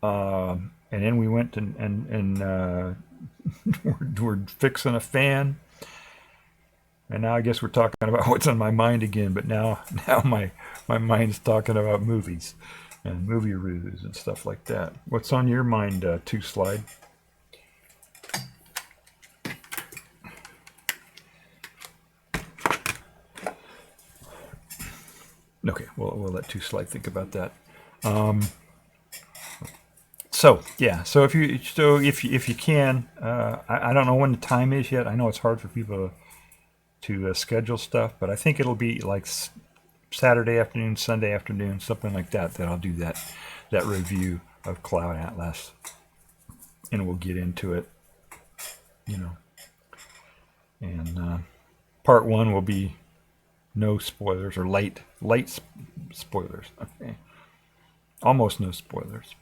And then we went and we're fixing a fan. And now I guess we're talking about what's on my mind again, but now my mind's talking about movies and movie reviews and stuff like that. What's on your mind, Two Slide? Okay, we'll let Two Slide think about that. So yeah, so if you can, I don't know when the time is yet. I know it's hard for people to schedule stuff, but I think it'll be like Saturday afternoon, Sunday afternoon, something like that I'll do that review of Cloud Atlas, and we'll get into it, you know. And part one will be no spoilers, or light spoilers. Okay, almost no spoilers.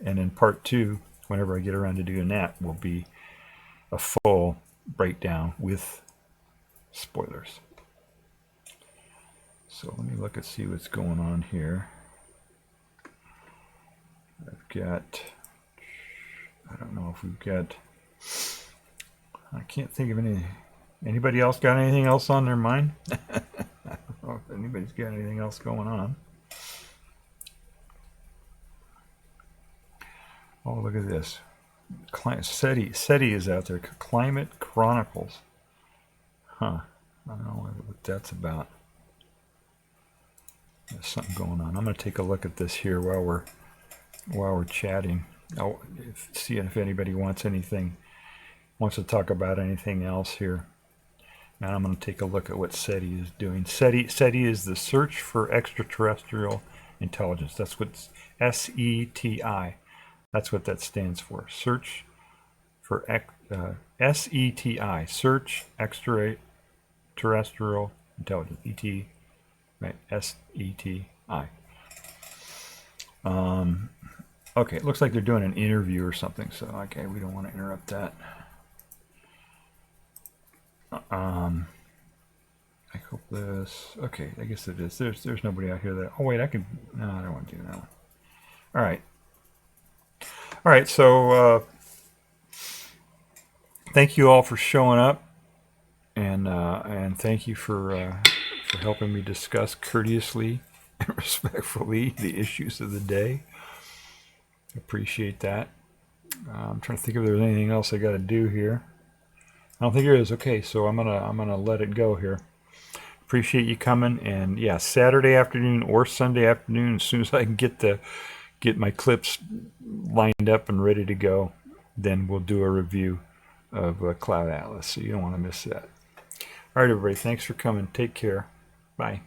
And then part two, whenever I get around to doing that, will be a full breakdown with spoilers. So let me look and see what's going on here. I've got, I don't know if we've got, I can't think of anybody else got anything else on their mind? I don't know if anybody's got anything else going on. Oh, look at this. SETI is out there. Climate Chronicles. Huh. I don't know what that's about. There's something going on. I'm going to take a look at this here while we're chatting. I'll see if anybody wants to talk about anything else here. And I'm going to take a look at what SETI is doing. SETI is the Search for Extraterrestrial Intelligence. That's what SETI. That's what that stands for. Search for SETI. Search Extraterrestrial Intelligence. ET. Right, SETI. Okay, it looks like they're doing an interview or something, so okay, we don't want to interrupt that. I hope this. Okay, I guess it is. There's nobody out here that. Oh wait, I can. No, I don't want to do that one. All right. So thank you all for showing up, and thank you for helping me discuss courteously and respectfully the issues of the day. Appreciate that. I'm trying to think if there's anything else I got to do here. I don't think there is. Okay, so I'm gonna let it go here. Appreciate you coming, and yeah, Saturday afternoon or Sunday afternoon, as soon as I can get my clips lined up and ready to go, then we'll do a review of Cloud Atlas. So you don't want to miss that. All right, everybody. Thanks for coming. Take care. Bye.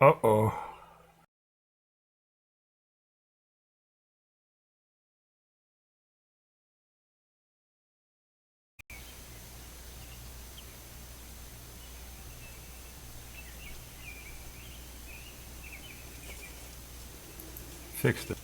Uh-oh. Fixed it.